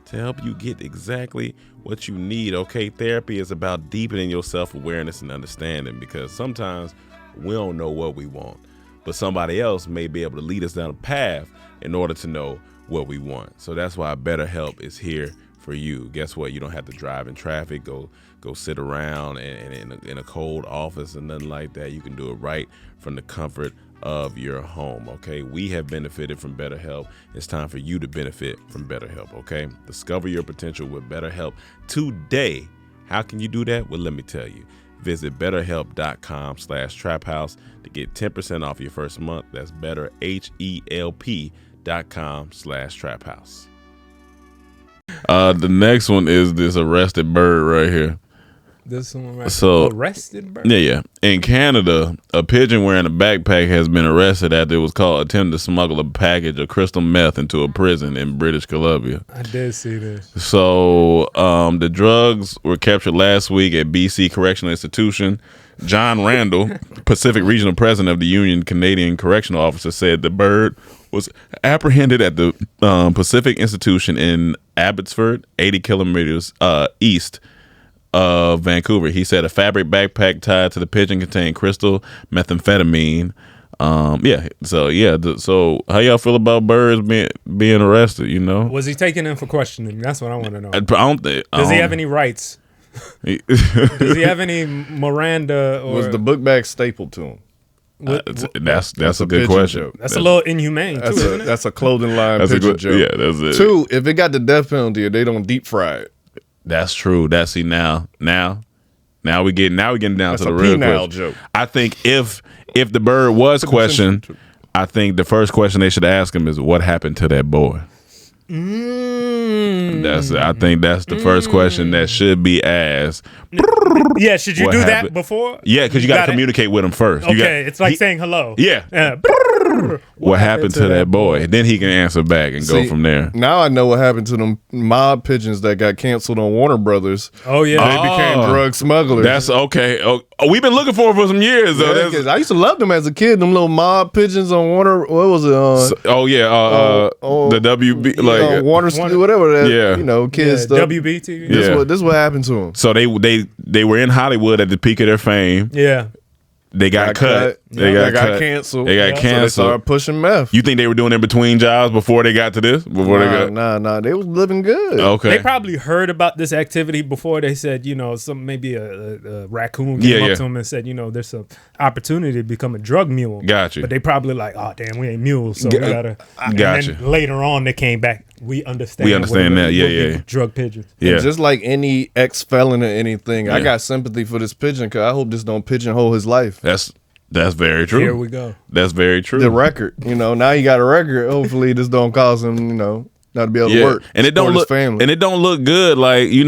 to help you get exactly what you need, okay? Therapy is about deepening your self-awareness and understanding, because sometimes we don't know what we want, but somebody else may be able to lead us down a path in order to know what we want. So that's why BetterHelp is here for you. Guess what? You don't have to drive in traffic, go sit around in a cold office and nothing like that. You can do it right from the comfort of your home, okay? We have benefited from BetterHelp. It's time for you to benefit from BetterHelp, okay? Discover your potential with BetterHelp today. How can you do that? Well, let me tell you. Visit BetterHelp.com/TrapHouse to get 10% off your first month. That's BetterHelp.com/TrapHouse. The next one is this arrested bird right here. This one right So arrested bird? Yeah. In Canada, a pigeon wearing a backpack has been arrested after it was caught attempting to smuggle a package of crystal meth into a prison in British Columbia. I did see this. So the drugs were captured last week at BC Correctional Institution. John Randall, Pacific Regional President of the Union Canadian Correctional Officers, said the bird was apprehended at the Pacific Institution in Abbotsford, 80 kilometers east of Vancouver. He said a fabric backpack tied to the pigeon contained crystal methamphetamine. So how y'all feel about birds being arrested? You know, Was he taken in for questioning? That's what I want to know. Does he have any rights? Does he have any Miranda? Or Was the book bag stapled to him? That's a good question. Joke. That's a little inhumane too, isn't it? That's a clothing line That's pigeon good joke. Yeah, that's it. Two, if it got the death penalty, they don't deep fry it. That's true. That's now we getting down That's to the a real penile question. joke. I think if the bird was questioned, I think the first question they should ask him is what happened to that boy. I think that's the first question that should be asked. Yeah, should you What do happened? that before? Yeah, because you got to Gotta- communicate with him first. Okay, it's like saying hello. Yeah. What happened to that boy? Then he can answer back and go See, from there. Now I know what happened to them mob pigeons that got canceled on Warner Brothers. Oh yeah, They became drug smugglers. That's okay. Oh, we've been looking for some years though. Yeah, 'cause I used to love them as a kid. Them little mob pigeons on Warner. What was it? The WB Warner, whatever that. Yeah. Kids stuff. WBT. This is what happened to them. So they were in Hollywood at the peak of their fame. Yeah. They got cut. They got canceled. They got So they canceled. started pushing meth. You think they were doing in between jobs before they got to this? Nah. They was living good. Okay. They probably heard about this activity before. They said, maybe a raccoon came up to them and said, there's some opportunity to become a drug mule. Gotcha. But they probably like, oh damn, we ain't mules, so we gotta. Gotcha. And then later on, they came back. We understand. that. Yeah. Drug pigeons. Yeah. And just like any ex-felon or anything, I Yeah. got sympathy for this pigeon because I hope this don't pigeonhole his life. That's very true. Here we go. That's very true. The record, now he got a record. Hopefully this don't cause him, not to be able to work. And it don't support his look family. and it don't look good. Like, it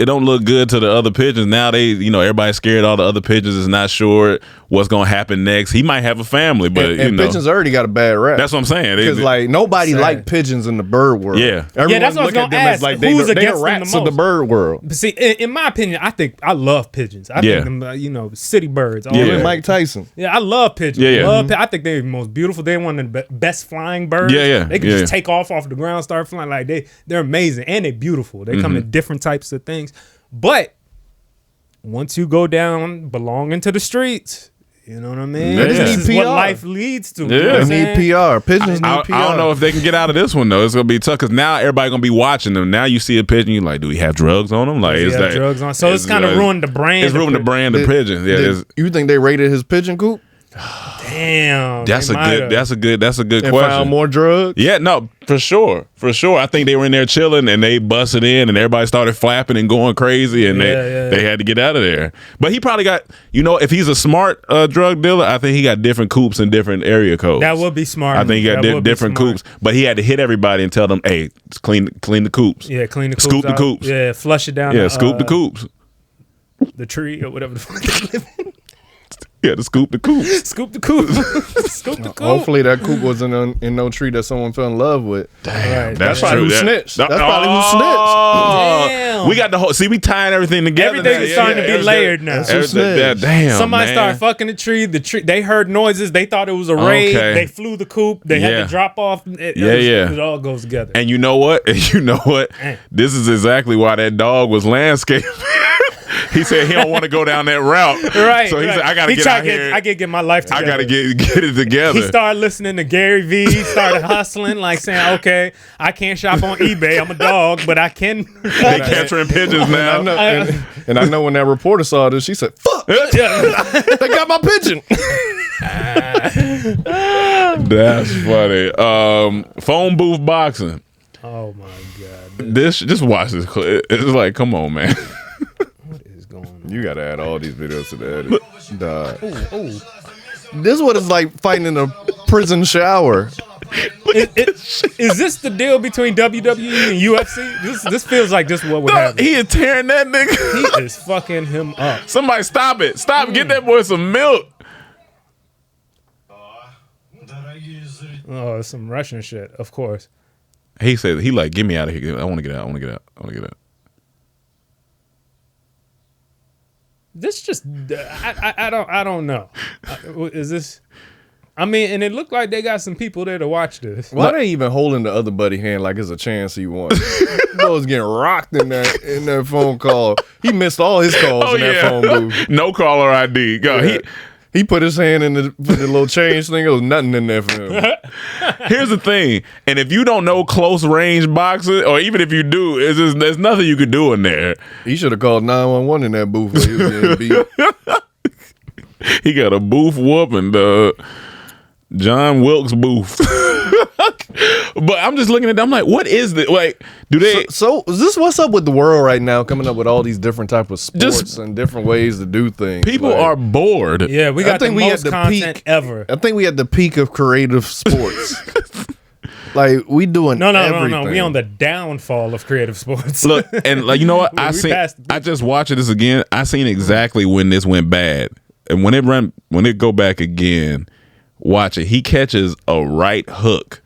don't look good to the other pigeons. Now everybody's scared. All the other pigeons is not sure what's gonna happen next. He might have a family, but and pigeons already got a bad rap. That's what I'm saying. Because like nobody liked pigeons in the bird world. Yeah. Everyone that's what I was look at gonna them as ask. like Who's they against them rats the of the most? bird world. But see, in my opinion, I love pigeons. I think them, city birds. All Yeah, that. Mike Tyson. Yeah, I love pigeons. I think they're the most beautiful. They're one of the best flying birds. They can just take off the ground, start flying. Like they're amazing and they're beautiful. They come in different types of things. But once you go down belonging to the streets, you know what I mean? This is what life leads to. You know what I'm They need saying? PR. Pigeons need PR. I don't know if they can get out of this one though. It's gonna be tough because now everybody gonna be watching them. Now you see a pigeon, you like, do he have drugs on him? Like, Does he have drugs on? So it's kind of ruined the brand. It's ruined the brand of pigeons. Yeah, You think they raided his pigeon coop? Damn. that's a good And question. found more drugs? Yeah, no, for sure. I think they were in there chilling and they busted in and everybody started flapping and going crazy and they had to get out of there. But he probably got, if he's a smart drug dealer, I think he got different coops in different area codes. That would be smart. I think he got That would be different smart. coops, but he had to hit everybody and tell them, "Hey, clean the coops." Yeah, clean the coops. Scoop the out. coops. Yeah, flush it down. Yeah, scoop the coops. The tree or whatever the fuck they live in. Yeah, to scoop the coops. Scoop the coop. Scoop the coop. Hopefully that coop wasn't in no tree that someone fell in love with. Damn, That's probably who snitched. That's probably who snitched. Damn. We got the whole. See, we tying everything together. Everything now. is starting to be layered now. That's who snitched. Damn. Somebody man. started fucking the tree. The tree. They heard noises. They thought it was a raid. Okay. They flew the coop. They had Yeah. to drop off. It all goes together. And you know what? This is exactly why that dog was landscaping. He said he don't want to go down that route. Right. So he said, I gotta get out here. I gotta get my life together. I gotta get it together. He started listening to Gary Vee. He started hustling, like saying, "Okay, I can't shop on eBay. I'm a dog, but I can." They capturing pigeons now. And I know when that reporter saw this, she said, "Fuck, they got my pigeon." That's funny. Phone booth boxing. Oh my god! Just watch this clip. It's like, come on, man. You gotta add all these videos to the edit. Dog. This is what it's like fighting in a prison shower. Is this the deal between WWE and UFC? This feels like this is what would happen. He is tearing that nigga. He is fucking him up. Somebody stop it. Stop. Get that boy some milk. Oh, it's some Russian shit, of course. He said, get me out of here. I want to get out. This just, I don't know. Is this? I mean, and it looked like they got some people there to watch this. Why they even holding the other buddy hand like it's a chance he won? He was getting rocked in that phone call. He missed all his calls in that phone booth. No caller ID. Go. Yeah. He put his hand in the little change thing. There was nothing in there for him. Here's the thing, and if you don't know close range boxing, or even if you do, there's nothing you could do in there. He should have called 911 in that booth where he was getting beat. He got a booth whooping, the John Wilkes Booth. But I'm just looking at them, I'm like, what is this? Like, do they? So is this what's up with the world right now? Coming up with all these different type of sports and different ways to do things. People are bored. Yeah, we got the most content ever. I think we at the peak of creative sports. Like we doing No. everything. We on the downfall of creative sports. Look, and like, you know what? I We just watched this again. I seen exactly when this went bad, and when it go back again, watch it. He catches a right hook.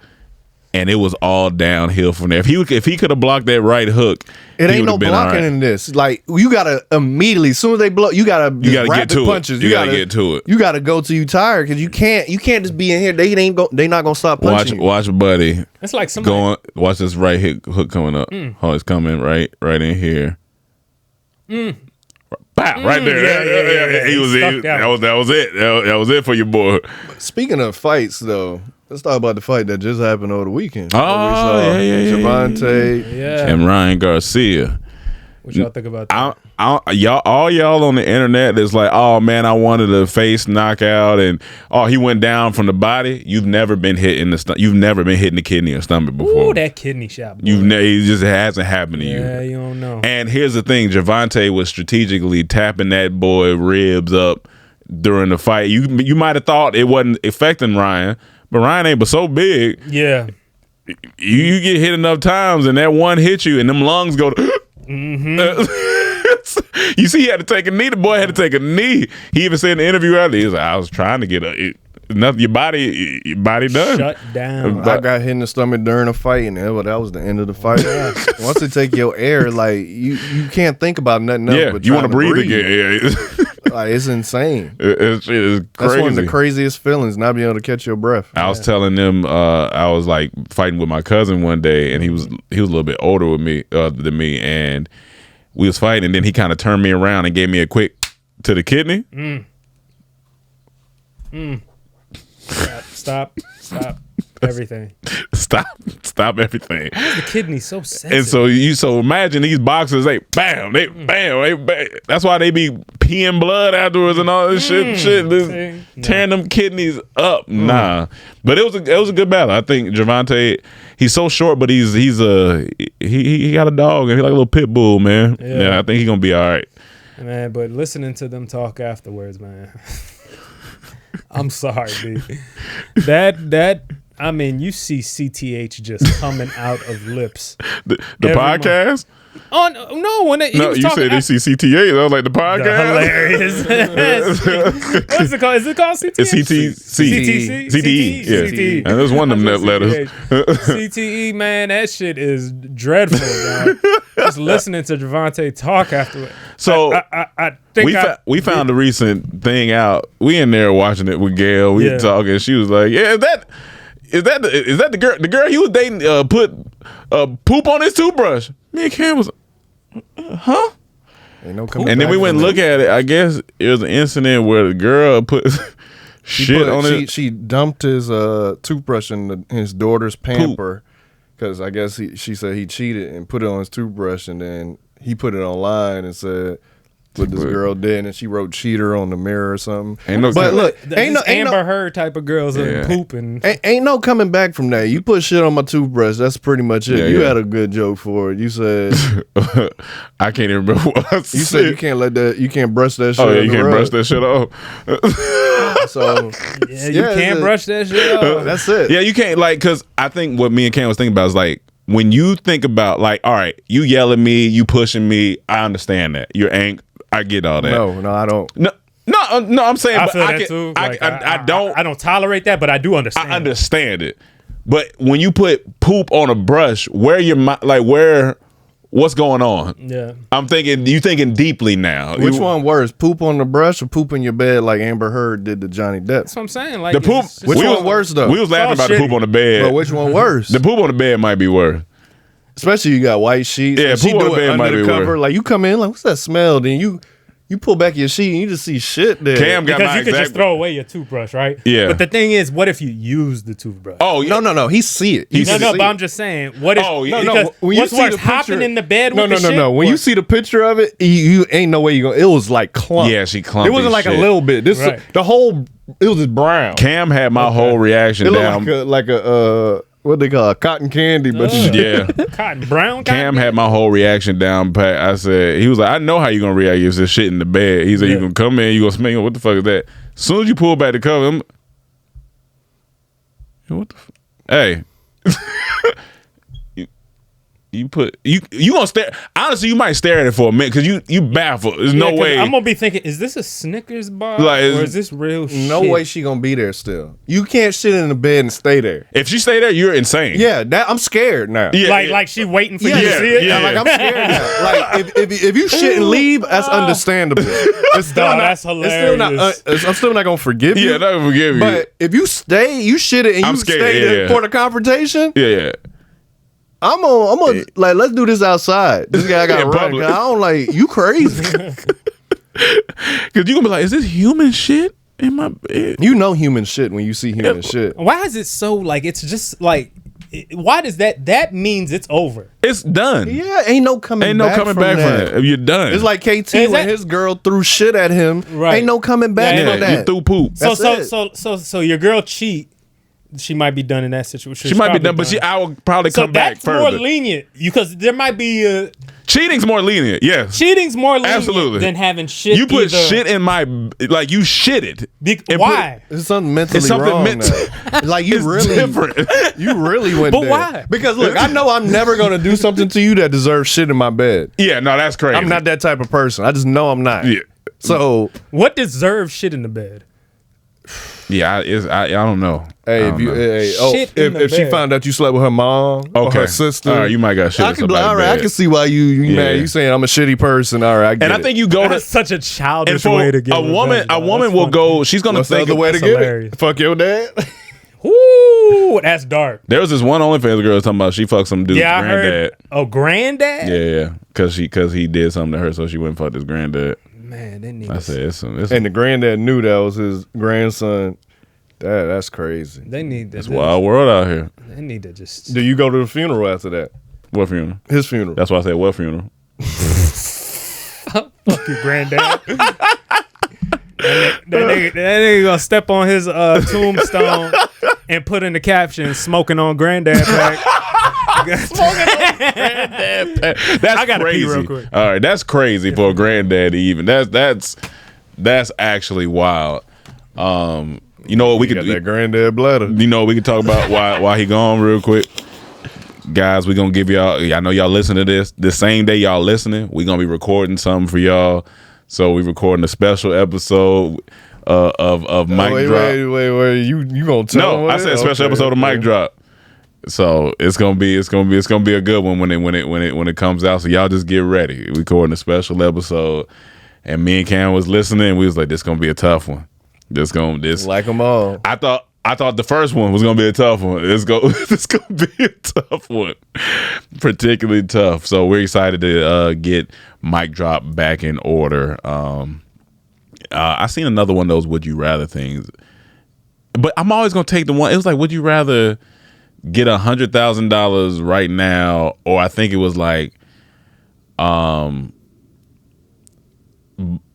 And it was all downhill from there. If he could have blocked that right hook, it he ain't no would've been blocking all right. in this. Like you gotta immediately, as soon as they blow, you gotta get to punches. it. You gotta get to it. You gotta go till you tired because you can't just be in here. They not gonna stop punching you. Watch, buddy. It's like somebody going. Watch this right hook coming up. Oh, it's coming right in here. Pow, right there. Yeah. He was in. That was it. That was it for your boy. Speaking of fights, though, let's talk about the fight that just happened over the weekend. Oh, yeah. Javante And Ryan Garcia. What y'all think about that? Y'all on the internet is like, oh man, I wanted a face knockout, and he went down from the body. You've never been hit in the stomach. You've never been hit in the kidney or stomach before. Ooh, that kidney shot. Boy. It just hasn't happened to you. Yeah, you don't know. And here's the thing: Javante was strategically tapping that boy ribs up during the fight. You might have thought it wasn't affecting Ryan, but Ryan ain't but so big. Yeah. you get hit enough times, and that one hits you, and them lungs go. You see, he had to take a knee. The boy had to take a knee. He even said in the interview earlier, he was like, I was trying to get nothing. Your body done. Shut down. I got hit in the stomach during a fight, and that was the end of the fight. Once they take your air, like you can't think about nothing else. Yeah, but you want to trying breathe again. Yeah. Like, it's insane. It's crazy. That's one of the craziest feelings, not being able to catch your breath. I was telling them I was like fighting with my cousin one day, and he was a little bit older with me than me, and we was fighting, and then he kind of turned me around and gave me a quick to the kidney. Stop everything. Stop everything. Why is the kidney so sensitive? And so imagine these boxers, they bam. That's why they be peeing blood afterwards and all this shit, tearing them kidneys up. Nah, but it was a good battle. I think Gervonta, he's so short, but he got a dog and he like a little pit bull, man. Yeah, I think he's gonna be all right. Man, but listening to them talk afterwards, man. I'm sorry, dude. That I mean, you see CTH just coming out of lips. The podcast? Oh no! When he was you talking said CTH. I was like the podcast. Hilarious. What's it called? Is it called CTH? It's CTE. Yeah, CTE. and there's one of them letters. CTE, man, that shit is dreadful, dog. Just listening to Gervonta talk afterward. So I think we found a recent thing out. We in there watching it with Gail. We talking. She was like, "Yeah, is that the girl he was dating? Put poop on his toothbrush." Me and Cam was, huh? Ain't no and then we went and look at it. I guess it was an incident where the girl put shit on it. She dumped his toothbrush in his daughter's pamper because I guess she said he cheated and put it on his toothbrush, and then he put it online and said what this girl did, and she wrote cheater on the mirror or something. But look, ain't no Amber Heard type of girls pooping. Ain't no coming back from that. You put shit on my toothbrush. That's pretty much it. You had a good joke for it. You said I can't even remember what I said. You said you can't brush that shit. Oh yeah, you can't brush that shit off. So you can't brush that shit off. That's it. Yeah, you can't because I think what me and Cam was thinking about is like when you think about like, all right, you yell at me, you pushing me, I understand that. You're angry. I get all that. No, I don't. No, I'm saying, I but feel I that can, too. I don't. I don't tolerate that, but I do understand. I understand it. But when you put poop on a brush, what's going on? Yeah, I'm thinking. You thinking deeply now. Which one worse, poop on the brush or poop in your bed like Amber Heard did to Johnny Depp? That's what I'm saying. Like the poop. Which one worse though? We was laughing about the poop on the bed. But which one worse? The poop on the bed might be worse. Especially you got white sheets. Yeah, poop on the bed might be worse. Like you come in like, what's that smell? Then you pull back your sheet and you just see shit there. Cam got because you could just throw away your toothbrush, right? Yeah. But the thing is, what if you use the toothbrush? Oh yeah. No. He see it. But I'm just saying, what if? Oh yeah. No. When you what's see worse, the picture, hopping in the bed with the shit? No. When you see the picture of it, you ain't no way you gonna. It was like clump. Yeah, she clumped. It wasn't like shit. a little bit. This the whole. It was just brown. Cam had my whole reaction it down. Like a what they call cotton candy, but yeah, brown. Cam had my whole reaction down pat. I said, he was like, I know how you gonna react if there's shit in the bed. He said, you gonna come in, you gonna smell. What the fuck is that? As soon as you pull back the cover, what the? Hey. You gonna stare. Honestly, you might stare at it for a minute because you baffled. There's no way. I'm gonna be thinking, is this a Snickers bar Like, or is this real shit? no way she gonna be there still. You can't sit in the bed and stay there. If she stay there, you're insane. Yeah, I'm scared now. Yeah, like she waiting for you to see it. Yeah, like I'm scared now. Like if you shit and leave, that's understandable. It's still not. That's hilarious. I'm still not gonna forgive you. Yeah, not gonna forgive you. But if you stay, you shit it, and I'm you scared, stay there yeah. for the confrontation. Yeah. I'm on like let's do this outside. This guy got right. I don't like you crazy. Cause you gonna be like, is this human shit in my bed? You know human shit when you see human shit. Why is it so like it's just like? Why does that means it's over? It's done. Yeah, ain't no coming back from that. You're done. It's like KT when his girl threw shit at him. Right. Ain't no coming back from that. You threw poop. So your girl cheat. she might be done in that situation. She might be done, but I will probably so come back that's further. more lenient because there might be cheating's more lenient. Yes, cheating's more lenient absolutely than having shit. You put either. shit in my like you shit it. Why? It's something mentally wrong. Like you really, you really went But there. why? Because look, I know I'm never gonna do something to you that deserves shit in my bed. Yeah, no, that's crazy. I'm not that type of person. I just know I'm not. Yeah. So what deserves shit in the bed? Yeah, I don't know. Hey, if she found out you slept with her mom or her sister, all right, you might got shit. I can be like, all right, I can see why you mad. You saying I'm a shitty person. All right, I get and I it. think you go That's to such a childish and for way to get a woman. A woman will go. She's gonna What's the think other way to that's get hilarious. it? Fuck your dad. Ooh, that's dark. There was this one OnlyFans girl talking about she fucked some dude's Yeah, I granddad. heard. Oh, granddad. Yeah, because he did something to her, so she went and fucked his granddad. Man, they need. I said it's And the granddad knew that was his grandson. That's crazy. They need It's wild world out here. They need to just. Do you go to the funeral after that? What funeral? His funeral. That's why I said what funeral. Fuck you, granddad. that nigga gonna step on his tombstone and put in the caption "smoking on granddad pack." That's I gotta crazy. pee real quick. All right, that's crazy for a granddad. Even that's actually wild. You know what we could got that granddad bladder. You know we could talk about why he gone real quick. Guys, we gonna give y'all. I know y'all listen to this the same day y'all listening. We gonna be recording something for y'all. So we recording a special episode of Mic Drop. Wait. You gonna tell? No, I said special episode of Mic Drop. So it's gonna be a good one when it comes out. So y'all just get ready. We recording a special episode, and me and Cam was listening. We was like, this gonna be a tough one. This like them all. I thought the first one was gonna be a tough one. It's gonna be a tough one, particularly tough. So we're excited to get Mic Drop back in order. I seen another one of those Would You Rather things, but I'm always gonna take the one. It was like, would you rather get $100,000 right now, or I think it was like,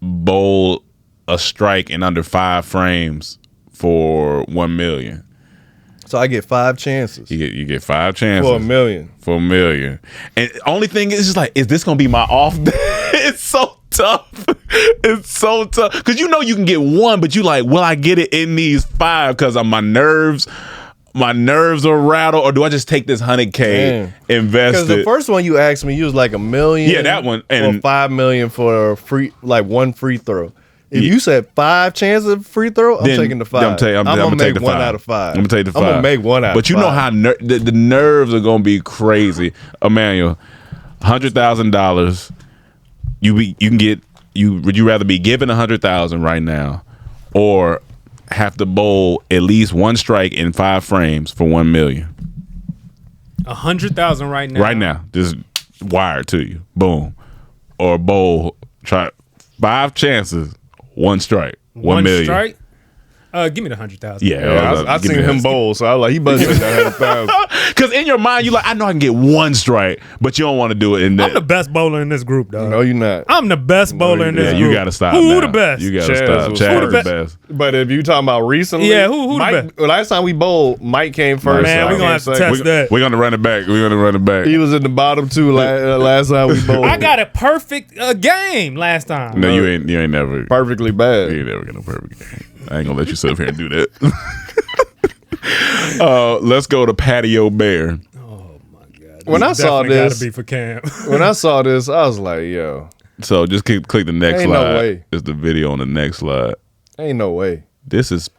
bowl a strike in under 5 frames for $1 million. So I get 5 chances. You get 5 chances for $1 million. For $1 million. And only thing is just like, is this gonna be my off day? It's so tough. It's so tough because you know you can get one, but you like, will I get it in these 5? Because my nerves are rattled, or do I just take this $100K, invest Because the first one you asked me, you was like $1 million. Yeah, that one. And or $5 million for a free, like one free throw. If you said 5 chances of free throw, I'm taking the 5. I'm gonna take the 5. 1 out of 5. I'm gonna take the 5. I'm gonna make 1 out. But you know how the nerves are gonna be crazy, Emmanuel. $100,000. Would you rather be given $100,000 right now, or have to bowl at least 1 strike in 5 frames for $1 million? $100,000 right now. Right now, just wired to you, boom, or bowl. Try 5 chances, 1 strike, $1 million. Strike? Give me the $100,000. Yeah, I seen him bowl, so I was like, he budgeted that $100,000. Because in your mind, you like, I know I can get 1 strike, but you don't want to do it. I'm the best bowler in this group, dog. No, you're not. I'm the best bowler in this group. You got to stop. Who the best? You got to stop. was Chaz first. is the best. But if you talking about recently, Yeah, who the Mike, last time we bowled, Mike came first. Man, so we gonna I have to can't say- test that. We're gonna run it back. He was in the bottom 2 last time we bowled. I got a perfect game last time. No, you ain't never perfectly bad. You ain't never get a perfect game. I ain't gonna let you sit up here and do that. Let's go to Patio Bear. When I saw Definitely this, gotta be for Cam. when I saw this, I was like, yo, So just click the next Ain't no slide. way. It's the video on the next slide. ain't no way. This is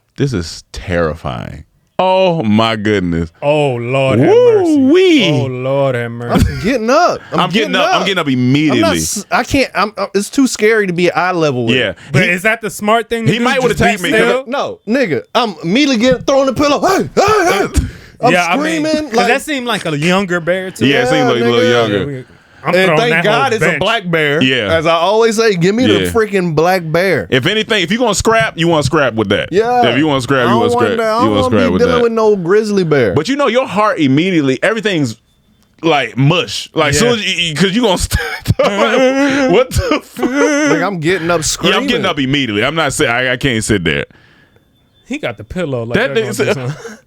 terrifying. Oh my goodness. Oh Lord have mercy. Woo-wee. Oh Lord have mercy. I'm getting up. I'm getting up immediately. I can't. It's too scary to be at eye level with. Yeah. But is that the smart thing to He do? might would've Just be attacked me. still? No, nigga, I'm immediately throwing the pillow. Hey, hey, hey. I'm screaming. I mean, 'cause like, that seemed like a younger bear too. Yeah, it seems like a little nigga. younger. I'm and throwing thank that God whole it's a bench. black bear. Yeah. As I always say, give me the Yeah. freaking black bear. If anything, if you gonna scrap, you want to scrap with that. Yeah. If you want to scrap, I you want don't to scrap. I You don't want to want to scrap be with dealing that. with no grizzly bear. But you know, your heart immediately, everything's like mush. Like Yeah. soon as because you gonna what the fuck? Like, I'm getting up screaming. Yeah, I'm getting up immediately. I'm not saying I can't sit there. He got the pillow like That that. nigga gonna do something.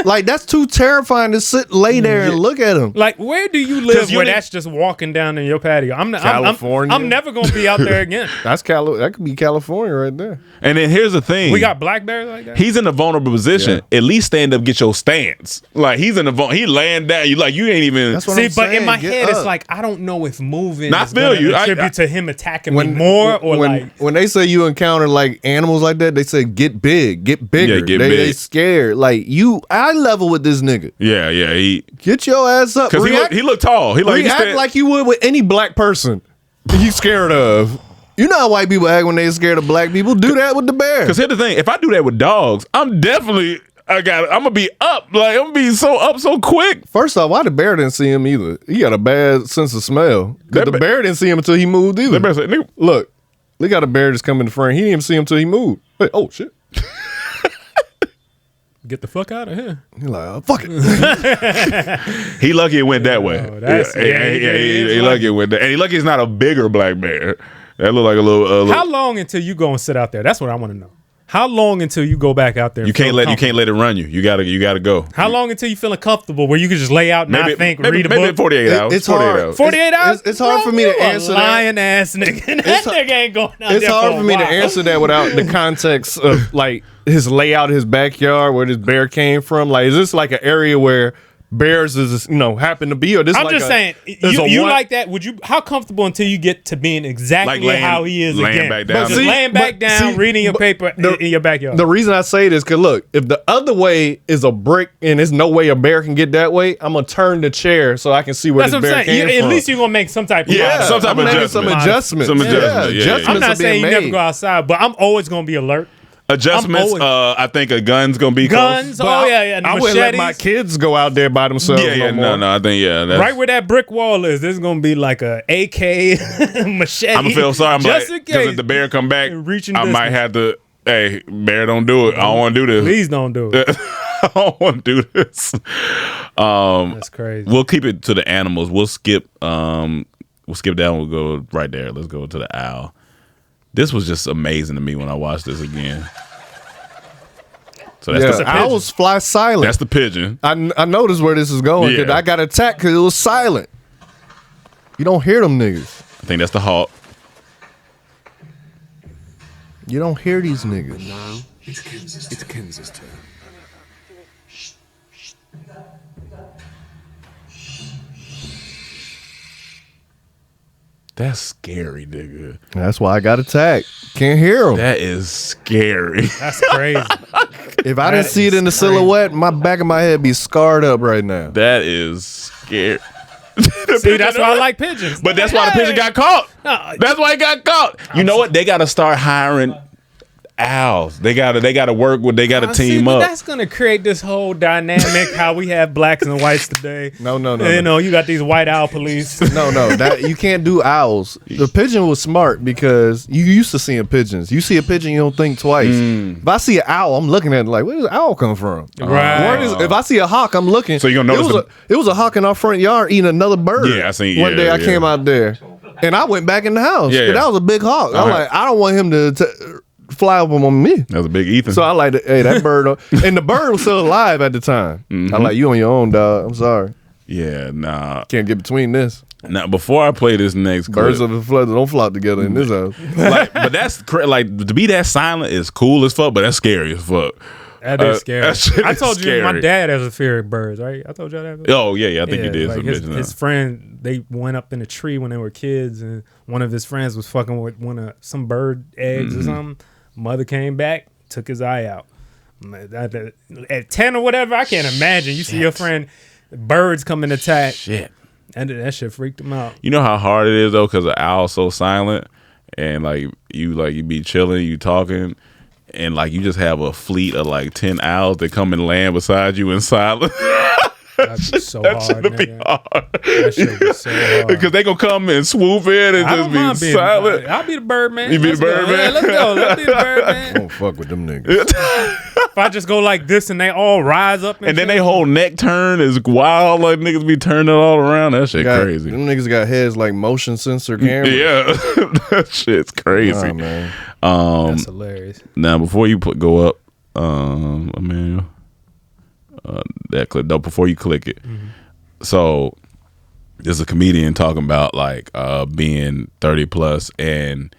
Like, that's too terrifying to lay there and look at them. Like, where do you live where that's just walking down in your patio? California. I'm never gonna be out there again. That could be California right there. And then here's the thing: We got black bears like that. he's in a vulnerable position. At least stand up, get your stance. Like he's in a he laying down. You ain't even. That's what See, I'm but saying. in my Get head, up. it's like I don't know if moving I is feel gonna you. contribute to him attacking me more or when they say you encounter like animals like that, they say get big, get bigger. Yeah, get they big. scared. Like eye level with this nigga. Yeah. He Get your ass up. because he looked tall. He React like you would with any black person you scared of. You know how white people act when they scared of black people. Do that with the bear. Because here's the thing: if I do that with dogs, I'm gonna be up. Like I'm gonna be so up so quick. First off, why the bear didn't see him either? He got a bad sense of smell. Because the bear didn't see him until he moved either. That bear said, "Nigga." Look, they got a bear just coming in the front. He didn't even see him until he moved. Hey, oh shit. Get the fuck out of here. He's like, oh, fuck it. He lucky it went that way. He He lucky it went that. And he lucky it's not a bigger black bear. That look like a little. How long until you go and sit out there? That's what I want to know. How long until you go back out there? You can't let it run you. You gotta go. How long until you feeling comfortable where you can just lay out and not think, read a maybe book? 48 hours. It's 48 hard. hours. 48 hours? It's hard for me to answer that. Lying ass nigga. That nigga ain't going out It's there hard a for me to while. answer that without the context of like his layout, his backyard, where this bear came from. Like, is this like an area where bears is happen to be, or this? I'm like just saying, you like that? Would you? How comfortable until you get to being exactly Like laying- how he is laying again? back down. Just laying back down, reading your paper in your backyard. The reason I say this, because look, if the other way is a brick and there's no way a bear can get that way, I'm gonna turn the chair so I can see where That's this what I'm bear saying. came from. At least you're gonna make some type of some type I'm of making adjustment. some adjustments. Some adjustment. Yeah. Adjustments I'm not are saying you being never made. go outside, but I'm always gonna be alert. Adjustments. I'm always- I think a gun's gonna be Guns. But Oh yeah. And I wouldn't let my machetes. kids go out there by themselves. Yeah, no more. no. I think that's, Right where that brick wall is, there's gonna be like a AK machete. I'm gonna feel sorry. I'm just like, in because case. if the bear come back, Reaching I might distance. have to. Hey, bear, don't do it. I don't want to do this. Please don't do it. I don't want to do this. That's crazy. We'll keep it to the animals. We'll skip down. We'll go right there. Let's go to the owl. This was just amazing to me when I watched this again. So that's the owls fly silent. That's the pigeon. I noticed where this is going because Yeah. I got attacked because it was silent. You don't hear them niggas. I think that's the hawk. You don't hear these niggas. Now it's Kansas turn. That's scary, nigga. That's why I got attacked. Can't hear them. That is scary. That's crazy. If I didn't see it in the silhouette, my back of my head be scarred up right now. That is scary. See, that's why I like pigeons. But that's why the pigeon got caught. That's why he got caught. You know what? They got to start hiring owls. They got to work with. They got to team but up. that's gonna create this whole dynamic how we have blacks and whites today. No. You know, you got these white owl police. No, that you can't do owls. The pigeon was smart because you used to seeing pigeons. You see a pigeon, you don't think twice. If I see an owl, I'm looking at it like, where does the owl come from? Right. If I see a hawk, I'm looking. So you gonna notice it was a hawk in our front yard eating another bird. Yeah, I seen. One day I came out there, and I went back in the house. Yeah. That was a big hawk. I'm like, I don't want him to fly up on me. That was a big Ethan. So I like, hey, that bird, and the bird was still alive at the time. I'm like, you on your own, dog. I'm sorry. Yeah, nah. Can't get between this. Now, before I play this next clip, Birds of the flood don't flock together in this house. but that's like to be that silent is cool as fuck, but that's scary as fuck. That is scary. that shit I is told you my scary. dad has a fear of birds, right? I told you that. Oh yeah, I think you did. Like some his, bitch now. his friend, they went up in a tree when they were kids, and one of his friends was fucking with some bird eggs or something. Mother came back, took his eye out. At 10 or whatever, I can't imagine. You see your friend, birds come and attack. Shit. And that shit freaked him out. You know how hard it is though, because the owl's so silent, and you be chilling, you talking, and like you just have a fleet of like 10 owls that come and land beside you in silence. That'd be so that hard, should be nigga. hard. That shit be so hard. Because they gonna come and swoop in and I just don't mind be being- silent. I'll be the bird man. You be Let's the bird go. man? Yeah, let's go. Let's be the bird man. Don't fuck with them niggas. If I just go like this and they all rise up And then they whole neck turn is wild, like niggas be turning all around. That shit crazy. Them niggas got heads like motion sensor cameras. Yeah, that shit's crazy. Nah, man. That's hilarious. Now, before you go up, Emmanuel, that clip though before you click it. So there's a comedian talking about like being 30 plus and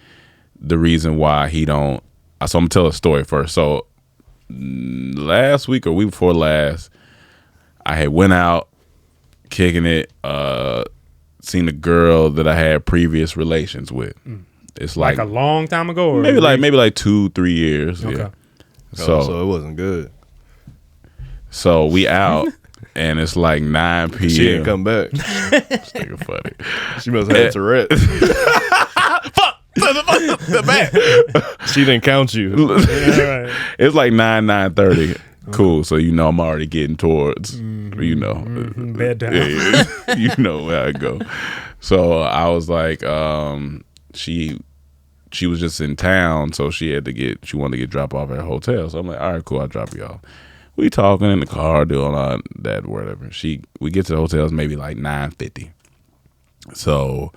the reason why he don't. So I'm gonna tell a story first. So last week or week before last, I had went out kicking it, seen a girl that I had previous relations with. It's like a long time ago, or maybe like 2-3 years. Okay. Yeah. So it wasn't good. So we out and it's like 9 p.m. She didn't come back. This nigga funny. She must have had Tourette. The back. She didn't count you. It's like 9:30. Cool. So you know I'm already getting towards bed down. Yeah, you know where I go. So I was like, she was just in town, so she wanted to get dropped off at a hotel. So I'm like, all right, cool, I'll drop you off. We talking in the car, doing all that, whatever. We get to the hotel, it's maybe like 9:50. So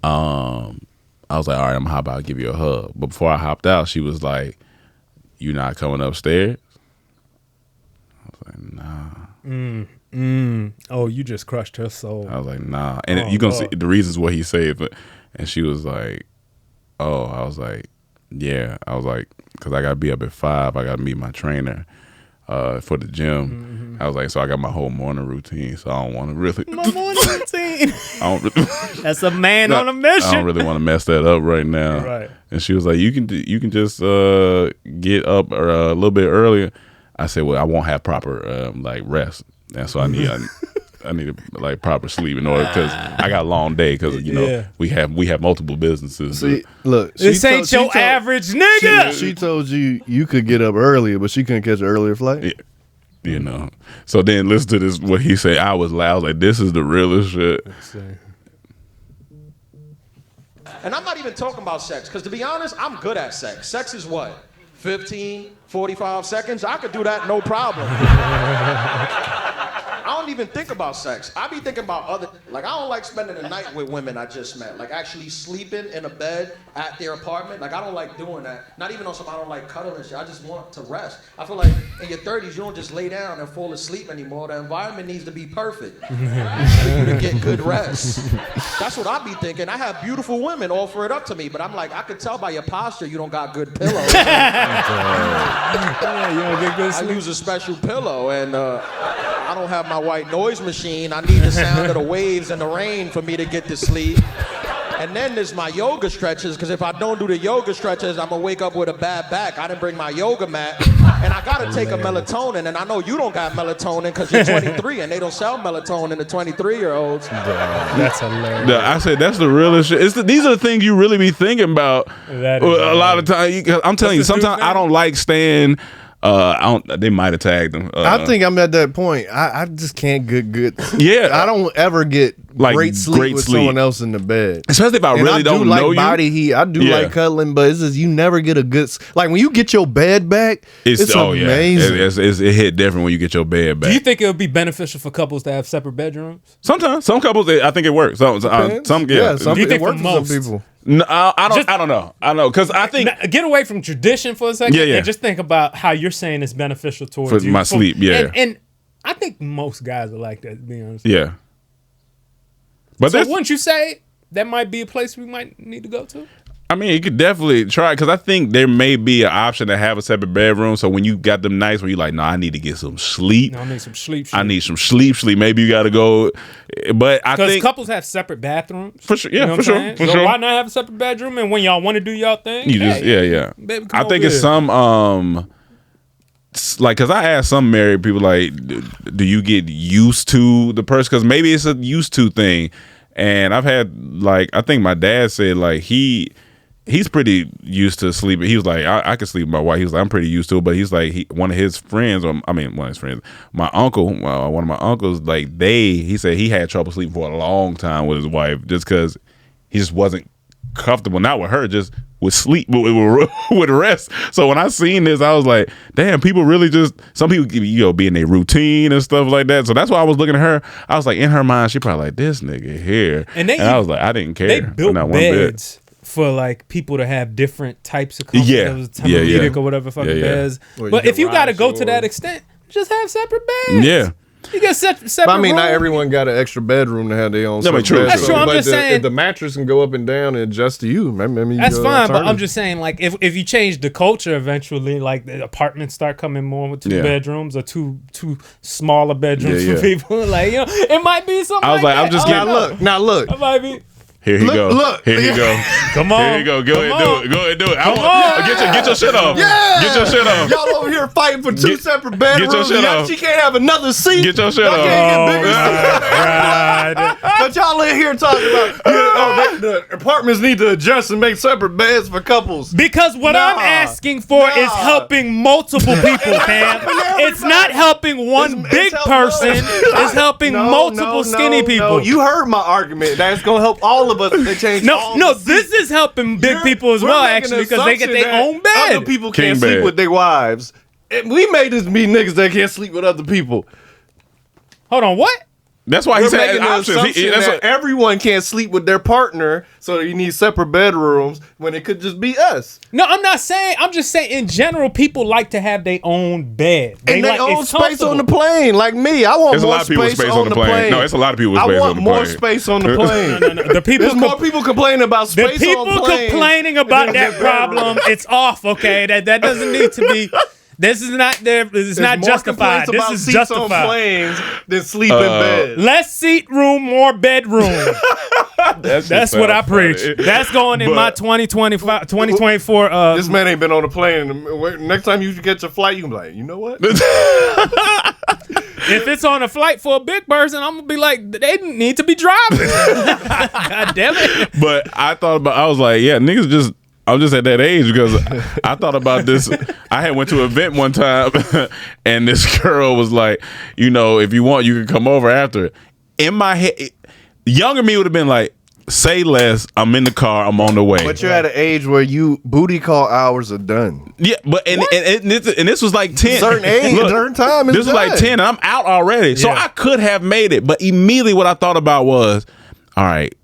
I was like, all right, I'm gonna hop out, give you a hug. But before I hopped out, she was like, you not coming upstairs? I was like, nah. Oh, you just crushed her soul. I was like, nah. And you gonna see the reasons what he said. And she was like, oh. I was like, yeah. I was like, because I got to be up at 5. I got to meet my trainer for the gym. I was like, so I got my whole morning routine. So I don't want to really. My morning routine. I don't really, That's a man on a mission. I don't really want to mess that up right now. Right. And she was like, you can just get up a little bit earlier. I said, well, I won't have proper like rest. And so I need like proper sleep in order, because I got a long day, because we have multiple businesses. See, look, this ain't your average nigga. She told you could get up earlier, but she couldn't catch an earlier flight. Yeah. You know. So then listen to this, what he said. I was loud. I was like, this is the realest shit. And I'm not even talking about sex, because to be honest, I'm good at sex. Sex is what? 15, 45 seconds? I could do that no problem. I don't even think about sex. I be thinking about other, like, I don't like spending the night with women I just met. Like, actually sleeping in a bed at their apartment. Like, I don't like doing that. Not even on some, I don't like cuddling and shit. I just want to rest. I feel like in your 30s, you don't just lay down and fall asleep anymore. The environment needs to be perfect for you to get good rest. That's what I be thinking. I have beautiful women offer it up to me, but I'm like, I could tell by your posture you don't got good pillows. You don't get good sleep. I use a special pillow, and I don't have my white noise machine. I need the sound of the waves and the rain for me to get to sleep. And then there's my yoga stretches, because if I don't do the yoga stretches, I'm gonna wake up with a bad back. I didn't bring my yoga mat, and I gotta take a melatonin, and I know you don't got melatonin because you're 23, and they don't sell melatonin to 23-year-olds. That's hilarious. I said that's the realest shit. These are the things you really be thinking about a lot of times. I'm telling you, sometimes I don't like staying. They might have tagged them. I think I'm at that point. I just can't get good. Yeah, I don't ever get like great sleep with someone else in the bed. Especially if I really don't like know you. Body heat. I do like cuddling, but it's just you never get a good. Like when you get your bed back, it's amazing. It hit different when you get your bed back. Do you think it would be beneficial for couples to have separate bedrooms? Sometimes, some couples, I think it works. Some Do you think works for most? for some people. No, I don't know. I know, because I think get away from tradition for a second, Yeah. and just think about how you're saying it's beneficial towards for you. my sleep. Yeah, and I think most guys are like that, to be honest. Yeah. But so wouldn't you say that might be a place we might need to go to? I mean, you could definitely try, because I think there may be an option to have a separate bedroom. So when you got them nights where you're like, no, I need to get some sleep. No, I need some sleep. I need some sleep. Maybe you got to go. But I think couples have separate bathrooms. For sure. Yeah, you know for sure. For sure. Why not have a separate bedroom? And when y'all want to do y'all thing, you just baby, I think it's some like, because I asked some married people, like, do you get used to the person? Because maybe it's a used to thing. And I've had, like, I think my dad said, like, he's pretty used to sleeping. He was like, I can sleep with my wife. He was like, I'm pretty used to it. But he's like, one of his friends, my uncle, one of my uncles, like, he said he had trouble sleeping for a long time with his wife, just because he just wasn't comfortable, not with her, just with sleep, with rest. So when I seen this, I was like, damn, people really just, some people, be in their routine and stuff like that. So that's why I was looking at her. I was like, in her mind, she probably like, this nigga here. And I was like, I didn't care. They built not beds for like people to have different types of comfort. Or whatever fucking beds. Or But if you got to rise go to that extent, just have separate beds. Yeah. You get separate. But I mean, not room. everyone got an extra bedroom to have their own. No, but true. bed. That's true. I'm But just saying- if the mattress can go up and down and adjust to you. Maybe you That's go fine, but I'm alternative. just saying, like, if you change the culture eventually, like the apartments start coming more with 2 Yeah. bedrooms or two smaller bedrooms Yeah, for yeah. people, like, you know, it might be something. I was like, that. I'm just I don't getting- know. Look. It might be. Here he go. Look. Here he go. Come on. Here you go. Go Come ahead, on. do it. Go ahead, do it. Come Get your shit off. Yeah. Get your shit off. Y'all over here fighting for 2 Get- separate bedrooms. get your shit Y'all- off. She can't have another seat. Get your shit Y'all off. can't get bigger God. But y'all in here talking about the apartments need to adjust and make separate beds for couples. Because what I'm asking for is helping multiple people, Cam. It's not helping one big person. It's helping multiple skinny people. No. You heard my argument. That's gonna help all of us to change. No, this is helping big people as We're well, making actually, an because they get assumption their own that bed. Other people King can't sleep bed. with their wives. And we made this be niggas that can't sleep with other people. Hold on, what? That's why he We're said making the options. assumption That's that what, everyone can't sleep with their partner, so you need separate bedrooms when it could just be us. No, I'm not saying. I'm just saying in general, people like to have their own bed. They And they like, own it's space on the comfortable. plane, like me. I want There's a more lot of people with space space on the plane. No, it's a lot of people with space I want on the more plane. space on the plane. The people There's more people complaining about The space people on planes. complaining about than that their bedroom. problem, it's off. Okay, that doesn't need to be. This is not there. This is There's not more justified. complaints This about is seats on justified. planes than sleep in bed. Less seat room, more bedroom. That's what I preach. That's going in my 2025, 2024. This man ain't been on a plane. Next time you get your flight, you can be like, you know what? If it's on a flight for a big person, I'm gonna be like, they need to be driving. God damn it! but I was like, yeah, niggas just. I'm just at that age because I thought about this. I had went to an event one time and this girl was like, you know, if you want, you can come over after. In my head, younger me would have been like, say less. I'm in the car. I'm on the way. But you're at an age where you booty call hours are done. Yeah, but and this was like 10. Certain age, certain time is This was like done. 10 and I'm out already. So I could have made it. But immediately what I thought about was, all right,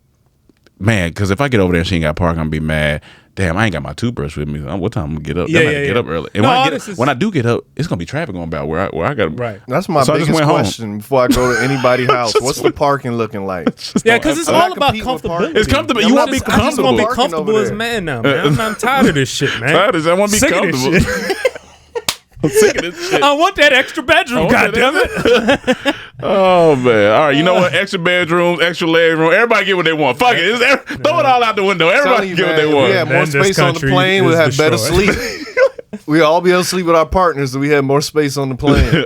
man, because if I get over there and she ain't got park, I'm going to be mad. Damn, I ain't got my toothbrush with me. What time I'm gonna get up? Yeah, I have to get up early. And when I do get up, it's gonna be traffic going about where I got. Right. That's my So I just biggest went home. question before I go to anybody's house. What's the parking looking like? Yeah, because it's I'm all not about competing with comfortability. parking. It's comfortable. I'm You not want to be just- I just comfortable. I just want to be Parking comfortable over as a there. man now, man. I'm tired of this shit, man. Tired of this. I want to be Sick of this comfortable. shit. I'm sick of this shit. I want that extra bedroom. I want God damn that it! Oh man! All right, you know what? Extra bedrooms, extra leg room. Everybody get what they want. Fuck it. Throw it all out the window. Everybody Telling you, get what man, they if want. we had more Then this space on the country plane, we'd is have better destroyed. sleep. We'd all be able to sleep with our partners if we had more space on the plane.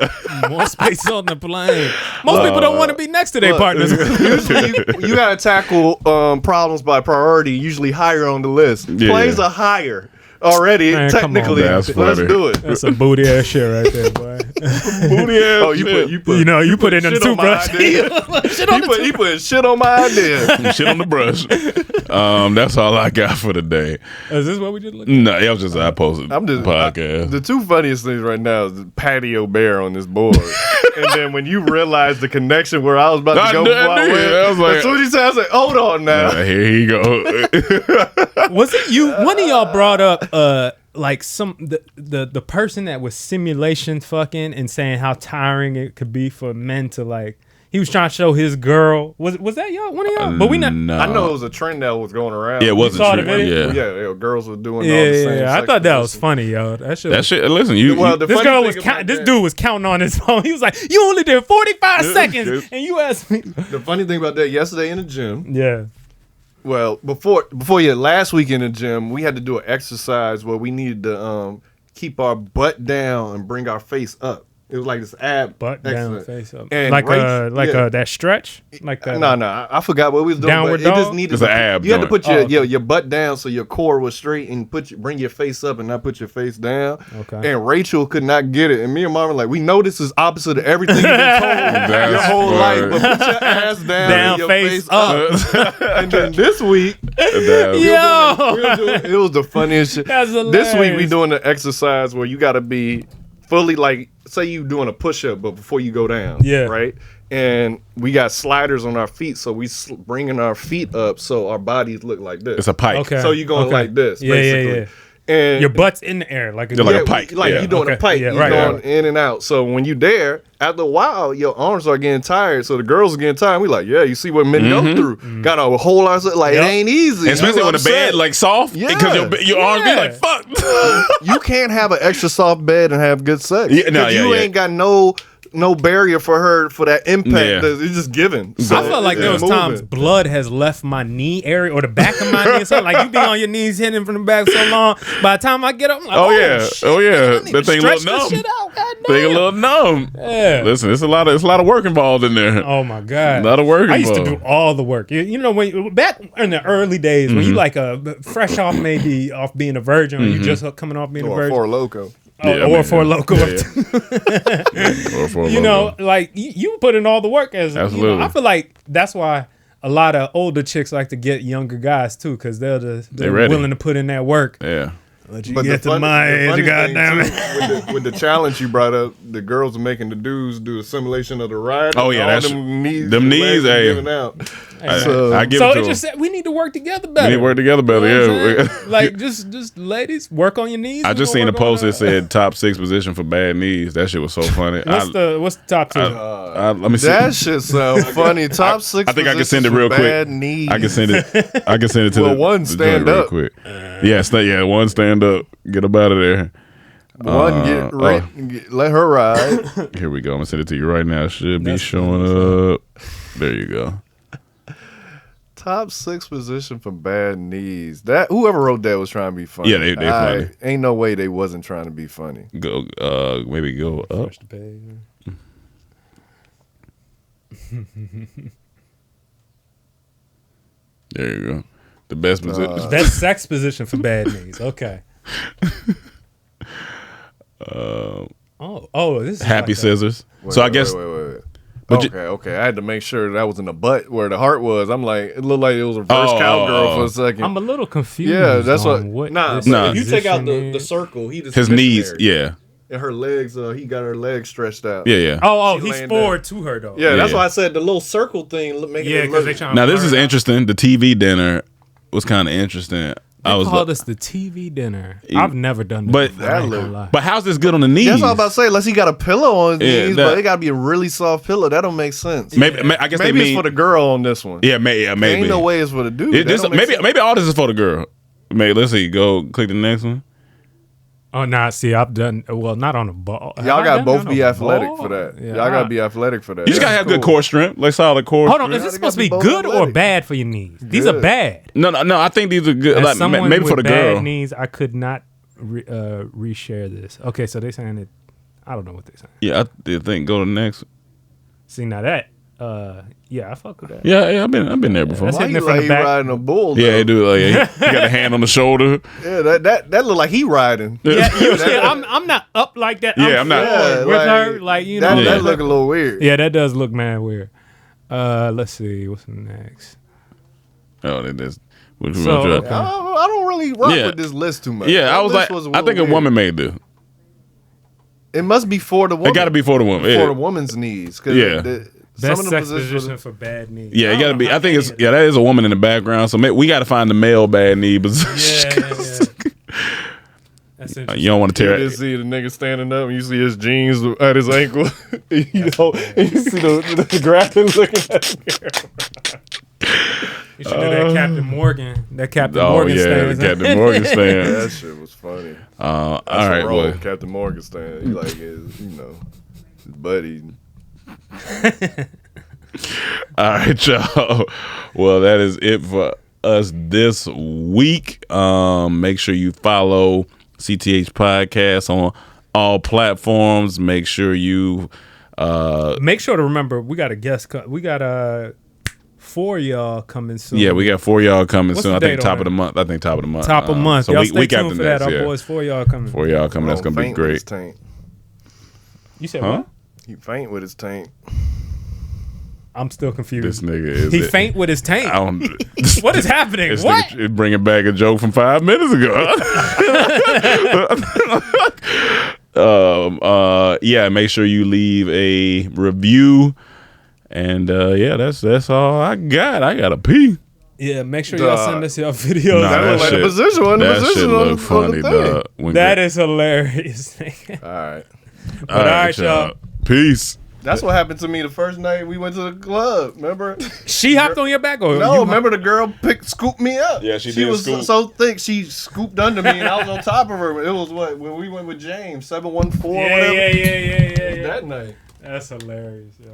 More space on the plane. Most people don't want to be next to their Look, partners. Usually, you got to tackle problems by priority, usually higher on the list. Yeah. Planes are higher already, Man, come on, technically. man. That's Let's funny. do it. That's some booty ass shit right there, boy. Booty ass Oh, you shit. put You put it in the shit on my toothbrush. idea. Shit on the He put shit on my idea. Shit on the brush. That's all I got for the day. Is this what we just looked No, it was just I posted I'm just podcast. the two funniest things right now is the patio bear on this board, and then when you realize the connection where I was about to go before I went, I was like, as soon as he said, I was like, "Hold on now." here you go. Was it you? One of y'all brought up like the person that was simulation fucking and saying how tiring it could be for men to like. He was trying to show his girl. Was that y'all? One of y'all? But we not. No. I know it was a trend that was going around. Yeah, it wasn't saw the true. video? Yeah, girls were doing all the Yeah, same. I sex thought that was positions. funny, yo. That shit. That shit. Listen, you. Well, you- the This funny girl thing was about this that- dude was counting on his phone. He was like, "You only did 45 seconds," and you asked me. The funny thing about that, yesterday in the gym. Yeah. Well, before last week in the gym, we had to do an exercise where we needed to keep our butt down and bring our face up. It was like this ab Butt down, exercise. face up. And Like yeah. that stretch? Like that. No, I forgot what we was doing. Downward But it just dog? needed It's an ab You had to joint. put your butt down so your core was straight and bring your face up and not put your face down. Okay. And Rachel could not get it. And me and mom were like, we know this is opposite of everything you've been told your That's whole life, funny. but put your ass down, Down, and your face face up. And then this week, That's- it was the funniest shit. That's This week we hilarious. doing the exercise where you got to be fully like, say you doing a push up, but before you go down, Yeah. right. And we got sliders on our feet, so we bringing our feet up so our bodies look like this. It's a pipe. Okay. So you going Okay. like this, Yeah, basically. yeah. And your butt's in the air like Like a pike. Like you're doing a pike. Yeah, you're right, going right. in and out. So when you there, after a while, your arms are getting tired. So the girls are getting tired. We like, yeah, you see what men go through. Got a whole lot of like, it ain't easy. Especially You when the upset. bed like soft. Yeah. Because your arms be like, fuck. You can't have an extra soft bed and have good sex. Yeah, no, 'Cause yeah, you yeah. ain't got no barrier for her for that impact. Yeah. It's just given. So I felt like there was moving. times blood has left my knee area or the back of my knee or something. Like you be on your knees hitting from the back so long. By the time I get up, I'm like, Oh yeah, shit, oh yeah. I need That to thing a stretch little this numb. shit out, goddamn. Thing a little numb. Yeah. Listen, it's a lot of work involved in there. Oh my god, A lot of work I used to involved. do all the work. You know, when back in the early days when Mm-hmm. you like fresh off maybe off being a virgin, or you just coming off being a Or virgin, for a loco. or for a local. Yeah. Or for a You local. know, like you put in all the work as. You Absolutely. know, I feel like that's why a lot of older chicks like to get younger guys too, because they're ready. willing to put in that work. Yeah. Let you get to my age, thing, goddamn too, it. with the challenge you brought up, the girls are making the dudes do a simulation of the ride. Oh, yeah, All that's- them knees, them legs knees, are hey. giving out. I So, give So it to it just them. said we need to work together better. We need to work together better. You know what I'm Yeah. saying? Like just ladies, work on your knees. I We just gonna seen a work on post that that. said top 6 position for bad knees. That shit was so funny. What's the top two? Let me see. that shit sound funny. Top 6. I think I can send it positions real for quick. bad knees. I can send it. I can send it to Well, the one the stand joint real up. quick. Yeah, one stand up. Get up out of there. One let her ride. Here we go. I'm gonna send it to you right now. It should be showing up. There you go. Top 6 position for bad knees. That whoever wrote that was trying to be funny. Yeah, they funny. Ain't no way they wasn't trying to be funny. Go. Maybe go up. There you go. The best position. Best sex position for bad knees. Okay. This is Happy like scissors. Wait, So I wait, guess. wait. But you- Okay. I had to make sure that was in the butt where the heart was. I'm like, it looked like it was reverse cowgirl for a second. I'm a little confused. Yeah, that's on what. this Nah, Nah. if you take out position the is. circle, he just His knees. Yeah. and her legs. He got her legs stretched out. Yeah. Oh, She he's laying forward to her though. Yeah, that's Yeah. why I said the little circle thing. Making Yeah, it because look. they trying. Now this is interesting. The TV dinner was kind of interesting. I was called like, us the TV dinner. I've never done that. but before, I ain't gonna lie. but how's this good on the knees? That's what I'm about to say. Unless he got a pillow on his Yeah, knees, that- but it got to be a really soft pillow. That don't make sense. Maybe I guess Maybe they it's mean for the girl on this one. yeah, maybe. Ain't no way it's for the dude. It That just, don't make maybe all this is for the girl. Maybe let's see. Go click the next one. Oh, nah, see, I've done well. Not on a ball. Have Y'all I got done both that on be a athletic ball? for that. Yeah, Y'all got to be athletic for that. You just gotta have good core strength, like solid core. Hold on, strength. is this They supposed to be gotta be both good or athletic. bad for your knees? These are Good. bad. No. I think these are good. As Like, someone maybe with for the bad girl. knees, I could not reshare this. Okay, so they saying it. I don't know what they're saying. Yeah, I did think go to the next. See now that, yeah, I fuck with that. Yeah, I've been there before. That's Why hitting you it from like the he back. riding a bull? Yeah, though? they do. Like, he got a hand on the shoulder. Yeah, that look like he riding. Yeah, usually I'm not up like that. Yeah, I'm not- forward with her, like you know. That look a little weird. Yeah, that does look mad weird. Let's see what's next. Oh, that's. What you So, want to okay. try? I don't really rock Yeah. with this list too much. Yeah, That I was list like, a I little think a weird. woman may do. It must be for the woman. It got to be for the woman. for Yeah, the woman's needs. 'Cause Yeah. some Best of the sex positions. position for bad knees. yeah, it got to be. I think it's yeah. that is a woman in the background. So we got to find the male bad knee position. Yeah. That's interesting. You don't want to You tear just it. see the nigga standing up, and you see his jeans at his ankle. And you see the graphic looking at the You should do that Captain Morgan. That Captain Oh Morgan yeah, stance. the Captain Morgan stand. That shit was funny. All That's a right, role, boy. Captain Morgan stand. He like his, his buddy. All right, y'all. Well, that is it for us this week. Make sure you follow CTH Podcast on all platforms. Make sure you Make sure to remember we got a guest. We got 4 of y'all coming soon. yeah, we got 4 of y'all coming What's soon. the I think date top on of the it? month. I think top of the month. Top of month. So Y'all week stay after tuned for that. next, Our yeah. boys 4 of y'all coming. 4 of y'all coming. That's gonna be Faint with his great. taint. You said Huh? what? He faint with his taint. I'm still confused. This nigga is. He faint with his tank. I don't. What is happening? This What? nigga is bringing back a joke from 5 minutes ago. Yeah, make sure you leave a review. And yeah, that's all I got. I gotta pee. Yeah, make sure y'all send us your videos. Nah, that shit, that shit look funny, dog. That is hilarious. All right. But all right, y'all. Peace. That's what happened to me the first night we went to the club. Remember? She hopped on your back, or no? you Remember the girl scooped me up? Yeah, she She did was scoop. so thick. She scooped under me, and I was on top of her. It was what when we went with James 714. Yeah, whatever. yeah. That night. That's hilarious. Yeah.